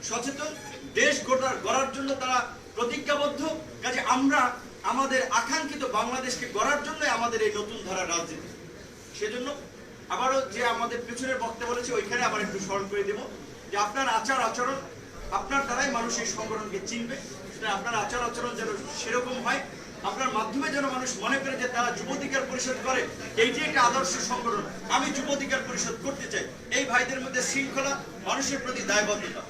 সচেতন, দেশ গড়ার জন্য তারা প্রতিজ্ঞাবদ্ধ। কাজে আমরা আমাদের আকাঙ্ক্ষিত বাংলাদেশকে গড়ার জন্য আমাদের এই নতুন ধারার রাজনীতি। সেজন্য আবারও যে আমাদের পিছনের বক্তা বলেছে ওইখানে আবার একটু স্মরণ করে দেব যে আপনার আচার আচরণ, আপনার দ্বারাই মানুষ এই সংগঠনকে চিনবে। সেটা আপনার আচার আচরণ যেন সেরকম হয়, আপনার মাধ্যমে যেন মানুষ মনে করে যে তারা যুব অধিকার পরিষদ করে, এইটি একটা আদর্শ সংগঠন, আমি যুব অধিকার পরিষদ করতে চাই। এই ভাইদের মধ্যে শৃঙ্খলা, মানুষের প্রতি দায়বদ্ধতা,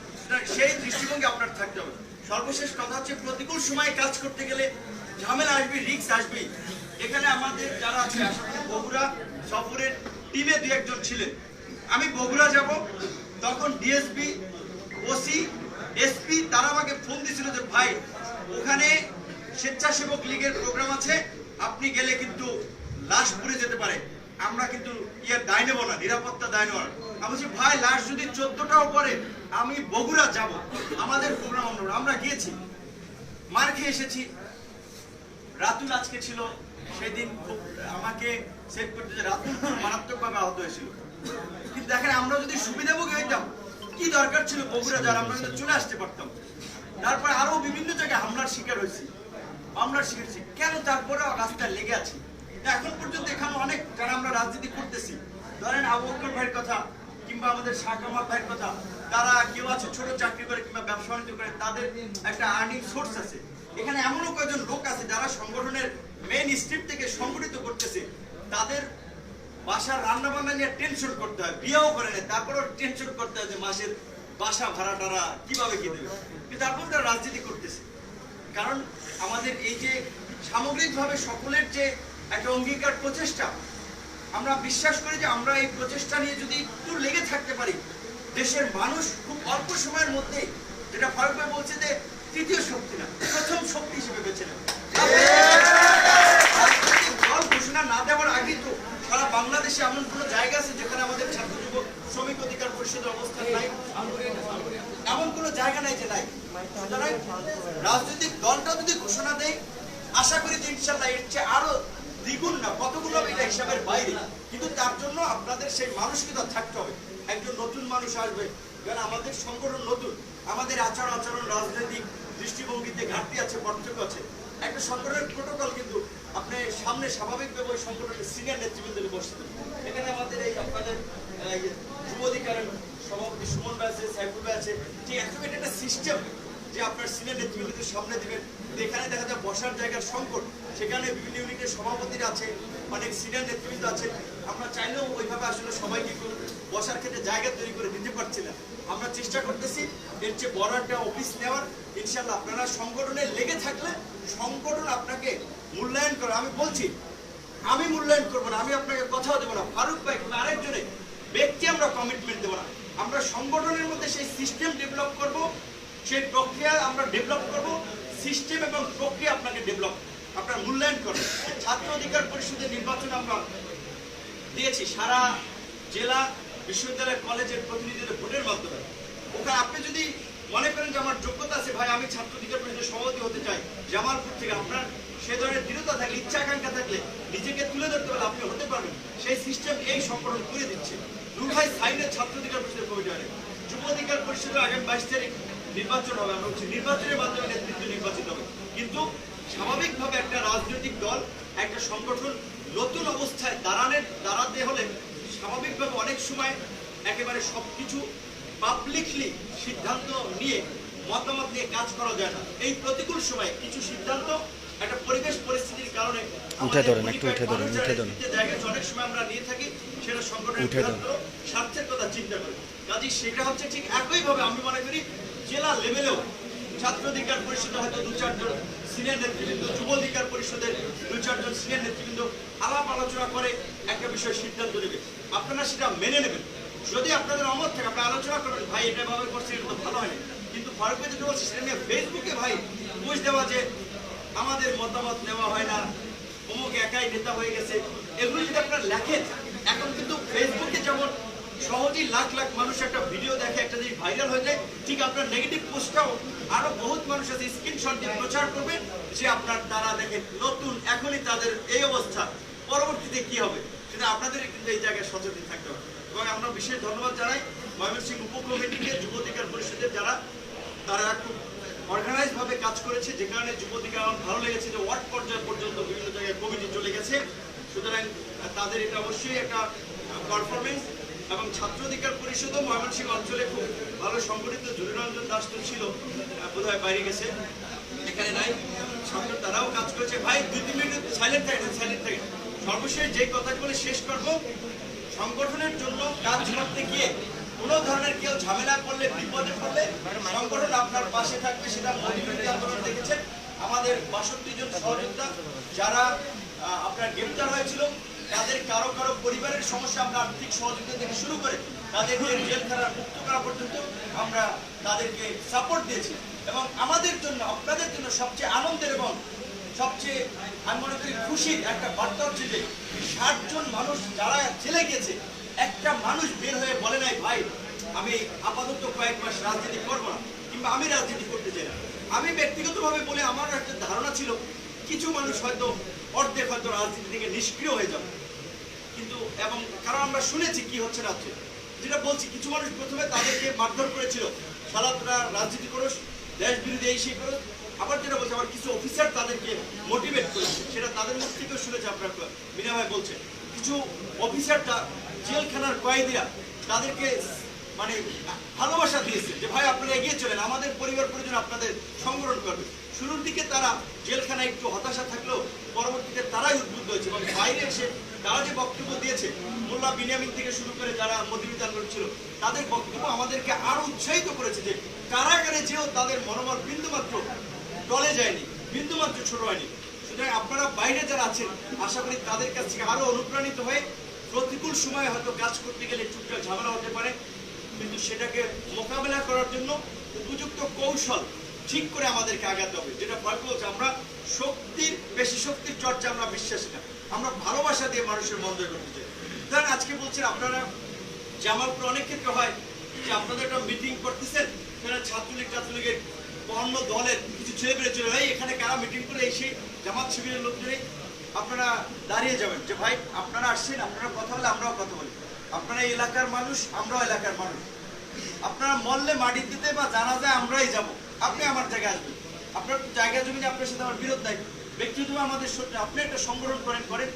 সেই দৃষ্টিভঙ্গি আপনার থাকতে হবে। সর্বশেষ কথা হচ্ছে, প্রতিকূল সময়ে কাজ করতে গেলে ঝামেলা আসবে, রিস্ক আসবে। এখানে আমাদের যারা আছে, বগুড়া সফরের টিমে 2-1 ছিলেন। আমি বগুড়া যাব, তখন ডিএসপি, ওসি, এসপি তারা আমাকে ফোন দিয়েছিল যে ভাই ওখানে স্বেচ্ছাসেবক লীগের প্রোগ্রাম আছে, আপনি গেলে কিন্তু লাশ পুড়ে যেতে পারে, আমরা কিন্তু দায় নেব না, নিরাপত্তা দায় নেওয়ার। আমি বলছি ভাই লাশ যদি 14টাও পরে আমি বগুড়া যাব, আমাদের প্রোগ্রাম আমরা গিয়েছি, মার খেয়ে এসেছি। রাতুল আজকে ছিল, সেদিন খুব আমাকে সেভ করতে যে রাতুল মারাত্মকভাবে আহত হয়েছিল। কিন্তু দেখেন আমরা যদি সুবিধাভোগী হইতাম, কি দরকার ছিল বগুড়া যারা, আমরা কিন্তু চলে আসতে পারতাম। তারপরে আরো বিভিন্ন জায়গায় হামলার শিকার হয়েছি, কেন? তারপরে রাস্তায় লেগে আছি। এখন পর্যন্ত এখানে অনেক যারা আমরা রাজনীতি করতেছি, ধরেন আবু বকর ভাইয়ের কথা কিংবা আমাদের শাহ কামাল ভাইয়ের কথা, তারা কেউ আছে ছোট চাকরি করে কিংবা ব্যবসা বাণিজ্য করে, তাদের একটা আর্নিং সোর্স আছে। এখানে এমনও কয়েকজন লোক আছে যারা সংগঠনের মেইন স্ট্রিম থেকে সংগঠিত করতেছে, তাদের বাসার রান্না বান্না নিয়ে টেনশন করতে হয়, বিয়েও করে নেয়, তারপরেও টেনশন করতে হয় যে মাসের বাসা ভাড়া টাড়া কিভাবে কি দেবে, কিন্তু তারপর তারা রাজনীতি করতেছে। কারণ আমাদের এই যে সামগ্রিকভাবে সকলের যে একটা অঙ্গীকার প্রচেষ্টা, আমরা বিশ্বাস করি যে আমরা এই প্রচেষ্টা নিয়ে যদি একটু লেগে থাকতে পারি, দেশের মানুষ খুব অল্প সময়ের মধ্যে, যেটা ফারুক ভাই বলছে যে তৃতীয় শক্তি না, প্রথম শক্তি হিসেবে বেছে নেবে। দল ঘোষণা না দেওয়ার আগেই তো সারা বাংলাদেশে এমন কোন জায়গা আছে যেখানে আমাদের ছাত্র যুব শ্রমিক অধিকার পরিষদের অবস্থান নাই, এমন কোন জায়গা নাই যে নাই। সুতরাং রাজনৈতিক দলটা যদি ঘোষণা দেয়, আশা করি যে ইনশাল্লাহ এর চেয়ে আরো দ্বিগুণ না কতগুণ হবে, এটা হিসাবের বাইরে। কিন্তু তার জন্য আপনাদের সেই মানুষকে থাকতে হবে, একজন নতুন মানুষ আসবে, কারণ আমাদের সংগঠন নতুন, আমাদের আচার আচরণ রাজনৈতিক দৃষ্টিভঙ্গিতে ঘাটতি আছে, পার্থক্য আছে। একটা সংগঠনের প্রোটোকল কিন্তু আপনি সামনে স্বাভাবিকভাবে ওই সংগঠনের সিনিয়র নেতৃবৃন্দের বসতে, এখানে আমাদের এই আপনাদের যুব অধিকারের সভাপতি সুমন ভাই আছে, সাইফুল ভাই আছে, ঠিক একদম এটা একটা সিস্টেম যে আপনার সিনিয়র নেতৃবৃন্দের সামনে দিবেন। এখানে দেখা যায় বসার জায়গার সংকট, সেখানে বিভিন্ন ইউনিটের সভাপতিরা আছে, অনেক সিনিয়র নেতৃবৃন্দ আছে, আমরা চাইলেও ওইভাবে আসলে সবাইকে বসার ক্ষেত্রে জায়গা তৈরি করে দিতে পারছি না। আমরা চেষ্টা করতেছি এর চেয়ে বড় একটা অফিস নেওয়ার। ইনশাল্লাহ আপনারা সংগঠনে লেগে থাকলে সংগঠন আপনাকে মূল্যায়ন করে। আমি বলছি আমি মূল্যায়ন করবো না, আমি আপনাকে কথাও দেবো না, ফারুক ভাই কিংবা আরেকজনে ব্যক্তি আমরা কমিটমেন্ট দেবো না। আমরা সংগঠনের মধ্যে সেই সিস্টেম ডেভেলপ করব, সেই প্রক্রিয়া আমরা ডেভেলপ করব, সিস্টেম এবং প্রক্রিয়া আপনাকে ডেভেলপ, আপনার মূল্যায়ন করবে। ছাত্র অধিকার পরিষদের নির্বাচন আমরা দিয়েছি সারা জেলা, বিশ্ববিদ্যালয়, কলেজের প্রতিনিধিদের ভোটের মাধ্যমে। ওখানে আপনি যদি মনে করেন যে আমার যোগ্যতা আছে ভাই, আমি ছাত্র অধিকার পরিষদের সভাপতি হতে চাই জামালপুর থেকে, আপনার সে ধরনের দৃঢ়তা থাকলে, ইচ্ছা আকাঙ্ক্ষা থাকলে, নিজেকে তুলে ধরতে পারলে আপনি হতে পারবেন। সেই সিস্টেম এই সংগঠন করে দিচ্ছে। নূর ভাই সাইনের ছাত্র অধিকার পরিষদের কমিটি, যুব অধিকার পরিষদের আগামী 22 তারিখ নির্বাচন হবে। আমরা বলছি নির্বাচনের মাধ্যমে নেতৃত্ব নির্বাচিত হবে, কিন্তু স্বাভাবিকভাবে একটা রাজনৈতিক দল, একটা সংগঠন নতুন অবস্থায় দাঁড়াতে হলে স্বাভাবিকভাবে অনেক সময় একেবারে সবকিছু পাবলিকলি সিদ্ধান্ত নিয়ে মতামত নিয়ে কাজ করা যায় না। এই প্রতিকূল সময়ে কিছু সিদ্ধান্ত একটা পরিবেশ পরিস্থিতির কারণে জায়গায় অনেক সময় আমরা নিয়ে থাকি, সেটা সংগঠনের বৃহত্তর স্বার্থের কথা চিন্তা করি। কাজে সেটা হচ্ছে ঠিক একইভাবে আমি মনে করি জেলা লেভেলেও ছাত্র অধিকার পরিষদে হয়তো 2-4 জন সিনিয়র নেতৃবৃন্দ, যুব অধিকার পরিষদের 2-4 জন সিনিয়র নেতৃবৃন্দ আলাপ আলোচনা করে একটা বিষয় সিদ্ধান্ত নেবে, আপনারা সেটা মেনে নেবেন। যদি আপনাদের অমত থাকে আপনারা আলোচনা করবেন, ভাই এটা ভাবে করছে, এটা তো ভালো হয়নি। কিন্তু ফারুক ভাই যেটা বলছে সেটা নিয়ে ফেসবুকে ভাই বুঝ দেওয়া যে আমাদের মতামত নেওয়া হয় না, অমুক একাই নেতা হয়ে গেছে, এগুলো যদি আপনারা লেখেন, এখন কিন্তু ফেসবুকে যেমন সহজেই লাখ লাখ মানুষ একটা ভিডিও দেখে, একটা জিনিস ভাইরাল হয়ে যায়, ঠিক আপনার নেগেটিভ পোস্টটাও আরো বহুত মানুষ আছে স্ক্রিনশট দিয়ে প্রচার করবে যে আপনার তারা দেখে নতুন, এখনই তাদের এই অবস্থা, পরবর্তীতে কি হবে সেটা আপনাদের কিন্তু এই জায়গায় সচেতন থাকতে হবে। এবং আমরা বিশেষ ধন্যবাদ জানাই ময়মনসিংহ উপকমিটিকে, যুব অধিকার পরিষদের যারা তারা খুব অর্গানাইজ ভাবে কাজ করেছে, যে কারণে যুব অধিকার আমার ভালো লেগেছে যে ওয়ার্ড পর্যায় পর্যন্ত বিভিন্ন জায়গায় কমিটি চলে গেছে। সুতরাং তাদের এটা অবশ্যই একটা পারফরমেন্স। এবং ছাত্র অধিকার পরিষদও ময়মনসিংহ অঞ্চলে খুব ভালো সংগঠিত। জুরিরঞ্জন দাস তো ছিল, বোধহয় বাইরে গেছে, এখানে নাই, ছাত্র তারাও কাজ করেছে। ভাই 2-3 মিনিট সাইলেন্ট থাকে। সর্বশেষ যে কথাগুলো শেষ করবো, সংগঠনের জন্য কাজ করতে গিয়ে কোন ধরনের কেউ ঝামেলা করলে, বিপদে পড়লে সংগঠন আপনার পাশে থাকবে। সেটা মধ্যবিত্ত আন্দোলন দেখেছেন, আমাদের 62 জন সহযোদ্ধা যারা আপনার গ্রেপ্তার হয়েছিল, তাদের কারো পরিবারের সমস্যা আমরা আর্থিক সহযোগিতা থেকে শুরু করে তাদেরকে জেলখানা মুক্ত করা পর্যন্ত আমরা তাদেরকে সাপোর্ট দিয়েছি। এবং আমাদের জন্য, আপনাদের জন্য সবচেয়ে আনন্দের এবং সবচেয়ে আমি মনে করি খুশির একটা বার্তা হচ্ছে যে 60 জন মানুষ যারা জেলে গেছে, একটা মানুষ বের হয়ে বলে নাই ভাই আমি আপাতত কয়েক মাস রাজনীতি করবো না, কিংবা আমি রাজনীতি করতে চাই না। আমি ব্যক্তিগতভাবে বলে আমার একটা ধারণা ছিল কিছু মানুষ হয়তো অর্ধেক হয়তো রাজনীতি থেকে নিষ্ক্রিয় হয়ে যাবে, কিন্তু এবং কারণ আমরা শুনেছি কি হচ্ছে না হচ্ছে, যেটা বলছি কিছু মানুষ প্রথমে তাদেরকে মারধর করেছিল, সারা তোরা রাজনীতি করো, দেশ বিরোধী এই সেই করো। আবার যেটা বলছে, আবার কিছু অফিসার তাদেরকে মোটিভেট করেছে, সেটা তাদের মুখ থেকেও শুনেছে। আপনার বিনা ভাই বলছে কিছু অফিসারটা জেলখানার কয়েদিরা তাদেরকে মানে ভালোবাসা দিয়েছে যে ভাই আপনারা এগিয়ে চলেন, আমাদের পরিবার পরিজন আপনাদের সংগঠন করবে। শুরুর দিকে তারা জেলখানায় একটু হতাশা থাকলেও পরবর্তীতে তারাই উদ্বুদ্ধ হয়েছে এবং বাইরে এসে তারা যে বক্তব্য দিয়েছে, মোল্লা বিনিয়ামিন থেকে শুরু করে যারা মধ্যবিত্ত আন্দোলন ছিল, তাদের বক্তব্য আমাদেরকে আরো উৎসাহিত করেছে যে কারাগারে যেও তাদের মনোবল বিন্দুমাত্র টলে যায়নি, বিন্দুমাত্র ছোট হয়নি। সুতরাং আপনারা বাইরে যারা আছেন, আশা করি তাদের কাছ থেকে আরো অনুপ্রাণিত হয়ে প্রতিকূল সময়ে হয়তো কাজ করতে গেলে টুকটাক ঝামেলা হতে পারে, কিন্তু সেটাকে মোকাবেলা করার জন্য উপযুক্ত কৌশল ঠিক করে আমাদেরকে আগাতে হবে। যেটা ভয় বলছে, আমরা বেশি শক্তির চর্চা আমরা বিশ্বাসী না, আমরা ভালোবাসা দিয়ে মানুষের মন জয় করতে চাই। ধরেন আজকে বলছেন আপনারা জামালপুর অনেক ক্ষেত্রে হয় যে আপনাদের একটা মিটিং করতেছেন, সেখানে ছাত্রলীগের অন্য দলের কিছু ছেলে পেলে চলে ভাই এখানে কারা মিটিং করে এসে জামাত শিবিরের লোকজনই আপনারা দাঁড়িয়ে যাবেন যে ভাই আপনারা আসছেন, আপনারা কথা বলে আমরাও কথা বলি, আপনারা এলাকার মানুষ, আমরাও এলাকার মানুষ, আপনারা মরলে মাটি দিতে বা জানা যায় আমরাই যাব, আপনি আমার জায়গায় আসবেন, আপনার জায়গা জমি আপনার সাথে আমার বিরোধ নাই, ব্যক্তিগত আমাদের সত্যি আপনি একটা সংগঠন করেন,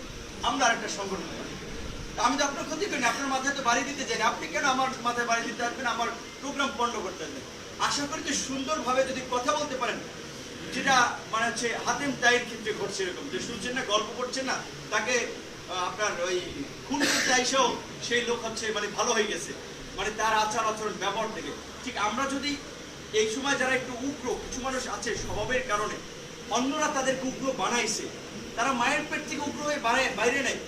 আমরা আর একটা সংগঠন করি। আমি তো আপনার ক্ষতি করিনি, আপনার মাথায় তো বাড়ি দিতে চাই, আপনি কেন আমার মাথায় বাড়ি দিতে আসবেন, আমার প্রোগ্রাম পণ্ড করতে আসবেন। আশা করি যে সুন্দরভাবে যদি কথা বলতে পারেন, যেটা মানে হচ্ছে হাতেম তাইয়ের ক্ষেত্রে ঘটছে এরকম, যে শুনছেন না, গল্প করছেন না, তাকে আপনার ওই খুন করতে আইসেও সেই লোক হচ্ছে মানে ভালো হয়ে গেছে, মানে তার আচার আচরণ ব্যবহার থেকে। ঠিক আমরা যদি এই সময় যারা একটু উগ্র, কিছু মানুষ আছে স্বভাবের কারণে অন্যরা তাদেরকে উগ্র বানাইছে, তারা মায়ের পেট থেকে উগ্র হয়ে বাইরে নেই,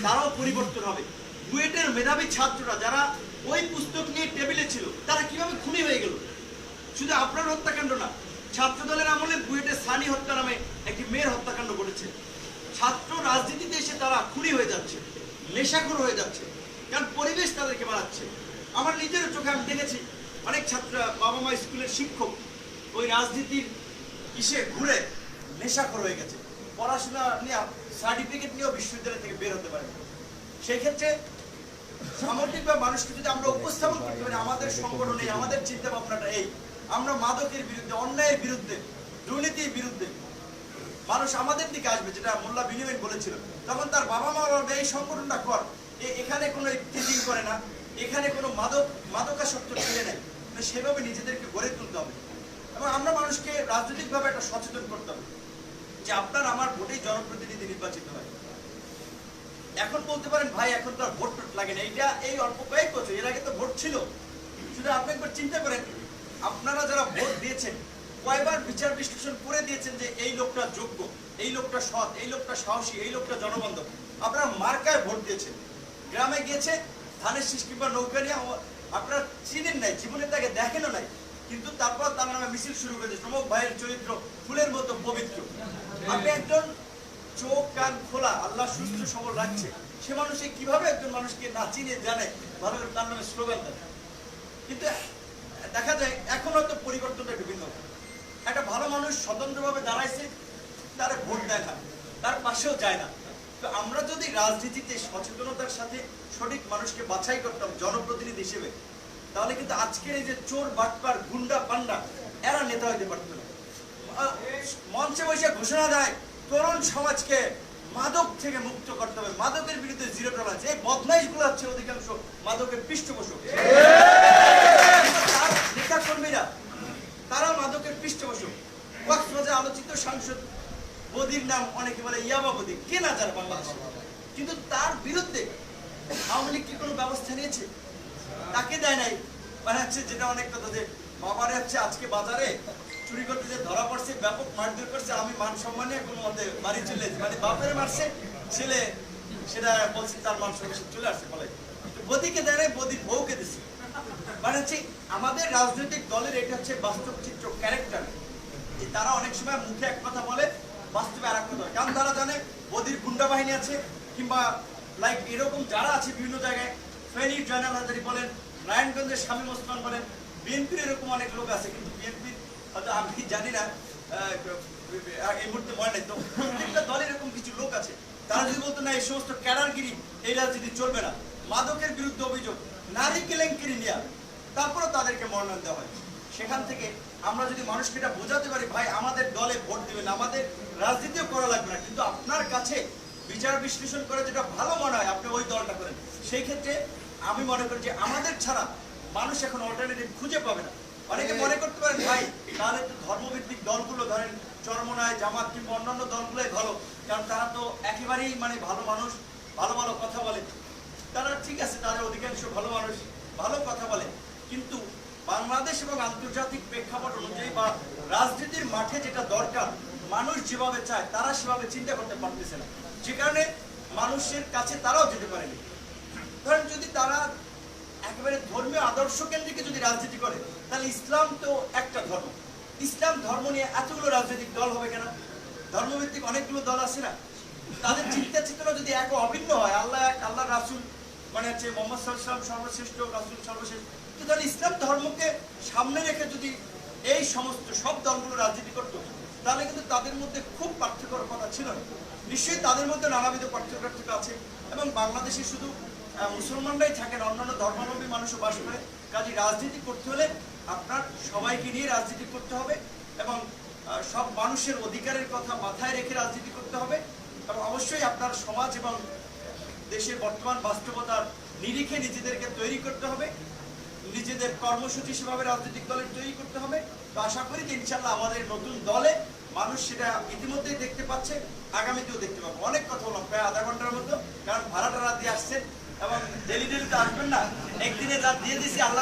তারাও পরিবর্তন হবে। বুয়েটের মেধাবী ছাত্ররা যারা ওই পুস্তক নিয়ে টেবিলে ছিল, তারা কিভাবে খুনি হয়ে গেল? শুধু আপনার হত্যাকাণ্ড না, ছাত্র দলের আমলে বুয়েটের সানি হত্যা নামে একটি মেয়ের হত্যাকাণ্ড ঘটেছে। ছাত্র রাজনীতিতে এসে তারা খুনি হয়ে যাচ্ছে, নেশাখোর হয়ে যাচ্ছে, কারণ পরিবেশ তাদেরকে বাড়াচ্ছে। আমার নিজের চোখে আমি দেখেছি অনেক ছাত্র বাবা মা স্কুলের শিক্ষক ওই রাজনীতির ইসে ঘুরে নেশাখোর হয়ে গেছে, পড়াশোনা নিয়ে সার্টিফিকেট নিয়েও বিশ্ববিদ্যালয় থেকে বের হতে পারে। সেই ক্ষেত্রে সামগ্রিকভাবে মানুষকে যদি আমরা উপস্থাপন করতে পারি আমাদের সংগঠনে আমাদের চিন্তা ভাবনাটা এই, আমরা মাদকের বিরুদ্ধে, অন্যায়ের বিরুদ্ধে, দুর্নীতির বিরুদ্ধে, মানুষ আমাদের দিকে আসবে, যেটা মোল্লা বিনিময় বলেছিল। তখন তার বাবা মা বলবে এই সংগঠনটা কর, এখানে কোনো টিচিং করে না, এখানে কোনো মাদকাসক্ত ছেলে নেই, সেভাবে নিজেদেরকে গড়ে তুলতে হবে। এবং আমরা মানুষকে রাজনৈতিকভাবে একটা সচেতন করতে হবে যে আপনার আমার ভোটেই জনপ্রতিনিধি নির্বাচিত হয়। এখন বলতে পারেন ভাই এখন তো আর ভোট লাগে না, এইটা এই অল্প কয়েক বছর, এর আগে তো ভোট ছিল। শুধু আপনি একবার চিন্তা করেন আপনারা যারা ভোট দিয়েছেন কয়বার বিচার বিশ্লেষণ করে দিয়েছেন যে এই লোকটা যোগ্য, এই লোকটা সৎ, এই লোকটা সাহসী, এই লোকটা জনবান্ধব। আপনারা মার্কায় ভোট দিয়েছেন, গ্রামে গিয়েছে ধানের শীষ কিংবা নৌকা নিয়ে আপনারা চিনেন নাই, জীবনে তাকে দেখেনও নাই, কিন্তু তারপর তার নামে মিছিল শুরু করেছে। শ্রমক ভাইয়ের চরিত্র ফুলের মতো পবিত্র। আপনি একজন চোখ কান খোলা, আল্লাহ সুস্থ সবল রাখছে, সে মানুষে কিভাবে একজন মানুষকে না চিনে জানে ভালো করে তার নামে স্লোগান দেয়। কিন্তু দেখা যায় এখন হয়তো পরিবর্তনটা একটু ভিন্ন। একটা ভালো মানুষ স্বতন্ত্রভাবে দাঁড়াইছে, তারা ভোট দেয় না, তার পাশেও যায় না। তো আমরা যদি রাজনীতিতে সচেতনতার সাথে সঠিক মানুষকে বাছাই করতাম জনপ্রতিনিধি হিসেবে, তাহলে কিন্তু আজকের এই যে চোর বাটপার গুন্ডা পান্ডা এরা নেতা হইতে পারত না। মঞ্চে বসে ঘোষণা দেয় তরুণ সমাজকে মাদক থেকে মুক্ত করতে হবে, মাদকের বিরুদ্ধে জিরো টলারেন্স। এই বদমাইশ গুলো হচ্ছে অধিকাংশ মাদকের পৃষ্ঠপোষক। নেতা কর্মীরা তারা মাদকের পৃষ্ঠপোষক। কক্সবাজারে আলোচিত সাংসদ বদির নাম অনেকে বলে ইয়াবা বদি, কে না জানে বাংলাদেশে, কিন্তু তার বিরুদ্ধে আওয়ামী লীগ কি কোনো ব্যবস্থা নিয়েছে? তাকে দেয় নাই। মানে হচ্ছে যেটা অনেক কথা যে বাবারে হচ্ছে আজকে বাজারে চুরি করতে যে ধরা পড়ছে, ব্যাপক মারধর করছে, আমি মান সম্মানে কোনো মতে বাড়ি চলে, মানে বাপের মারছে ছেলে, সেটা বলছে তার মান সম্মান চলে আসছে বলে। বদিকে দেয় নাই, বদির বউকে দিচ্ছে। মানে হচ্ছে আমাদের রাজনৈতিক দলের এটা হচ্ছে বাস্তব চিত্র, ক্যারেক্টার, যে তারা অনেক সময় মুখে এক কথা বলে, বাস্তবে আর এক কথা। কারণ তারা জানে বদির গুন্ডা বাহিনী আছে, কিংবা লাইক এরকম যারা আছে বিভিন্ন জায়গায়, ফেনীর জয়নাল হাজারী বলেন, নারায়ণগঞ্জের শামীম ওসমান বলেন, বিএনপির এরকম অনেক লোক আছে, কিন্তু বিএনপির হয়তো আমি জানি না, এই মুহূর্তে মনে নেই। তো প্রত্যেকটা দলের এরকম কিছু লোক আছে, তারা যদি বলতো না এই সমস্ত ক্যাডারগিরি এই রাজনীতি চলবে না, মাদকের বিরুদ্ধে অভিযোগ, নারী কেলেঙ্কারি নিয়ে, তারপরে তাদেরকে মনোনয়ন দেওয়া হয়। সেখান থেকে আমরা যদি মানুষকে এটা বোঝাতে পারি ভাই আমাদের দলে ভোট দিবেন, আমাদের রাজনীতিও করা লাগবে না, কিন্তু আপনার কাছে বিচার বিশ্লেষণ করে যেটা ভালো মনে হয় আপনি ওই দলটা করেন। সেই ক্ষেত্রে আমি মনে করি যে আমাদের ছাড়া মানুষ এখন অল্টারনেটিভ খুঁজে পাবে না। অনেকে মনে করতে পারেন ভাই তাহলে তো ধর্মভিত্তিক দলগুলো ধরেন চরমনায়, জামাত কিংবা অন্যান্য দলগুলোই ভালো, কারণ তারা তো একেবারেই মানে ভালো মানুষ, ভালো ভালো কথা বলে। তারা ঠিক আছে, তাদের অধিকাংশ ভালো মানুষ, ভালো কথা বলে, কিন্তু বাংলাদেশ এবং আন্তর্জাতিক প্রেক্ষাপট অনুযায়ী বা রাজনীতির মাঠে যেটা দরকার মানুষ যেভাবে চায় তারা সেভাবে চিন্তা করতে পারতেছে না, যে কারণে মানুষের কাছে তারাও যেতে পারেনি। ধরেন যদি তারা একেবারে ধর্মীয় আদর্শ কেন্দ্রিক যদি রাজনীতি করে, তাহলে ইসলাম তো একটা ধর্ম, ইসলাম ধর্ম নিয়ে এতগুলো রাজনৈতিক দল হবে কেন? ধর্মভিত্তিক অনেকগুলো দল আছে না, তাদের চিন্তা চেতনা যদি এক অভিন্ন হয়, আল্লাহ এক, আল্লাহ রাসূল মানে হচ্ছে মোহাম্মদ সাল্লাল্লাহু আলাইহি ওয়াসাল্লাম সর্বশ্রেষ্ঠ, রাসূল সর্বশেষ, তো তাহলে ইসলাম ধর্মকে সামনে রেখে যদি এই সমস্ত সব দলগুলো রাজনীতি করতো, তাহলে কিন্তু তাদের মধ্যে খুব পার্থক্যর কথা ছিল না। নিশ্চয়ই তাদের মধ্যে নানাবিধ পার্থক্য আছে, এবং বাংলাদেশে শুধু মুসলমানরাই থাকেন, অন্যান্য ধর্মাবলম্বী মানুষও বাস করে। কাজে রাজনীতি করতে হলে আপনার সবাইকে নিয়ে রাজনীতি করতে হবে, এবং সব মানুষের অধিকারের কথা মাথায় রেখে রাজনীতি করতে হবে, এবং অবশ্যই আপনার সমাজ এবং দেশের বর্তমান বাস্তবতার নিরিখে নিজেদেরকে তৈরি করতে হবে, নিজেদের কর্মসূচি সেভাবে রাজনৈতিক দলের তৈরি করতে হবে। তো আশা করি যে ইনশাল্লাহ আমাদের নতুন দলে মানুষ সেটা ইতিমধ্যেই দেখতে পাচ্ছে, আগামীতেও দেখতে পাবো। অনেক কথা বললাম প্রায় আধা ঘন্টার মতো, কারণ ভাড়াটা রাত দিয়ে আসছেন এবং ডেলি ডেলি তো আসবেন না, একদিনে রাত দিয়ে দিয়েছি আল্লাহ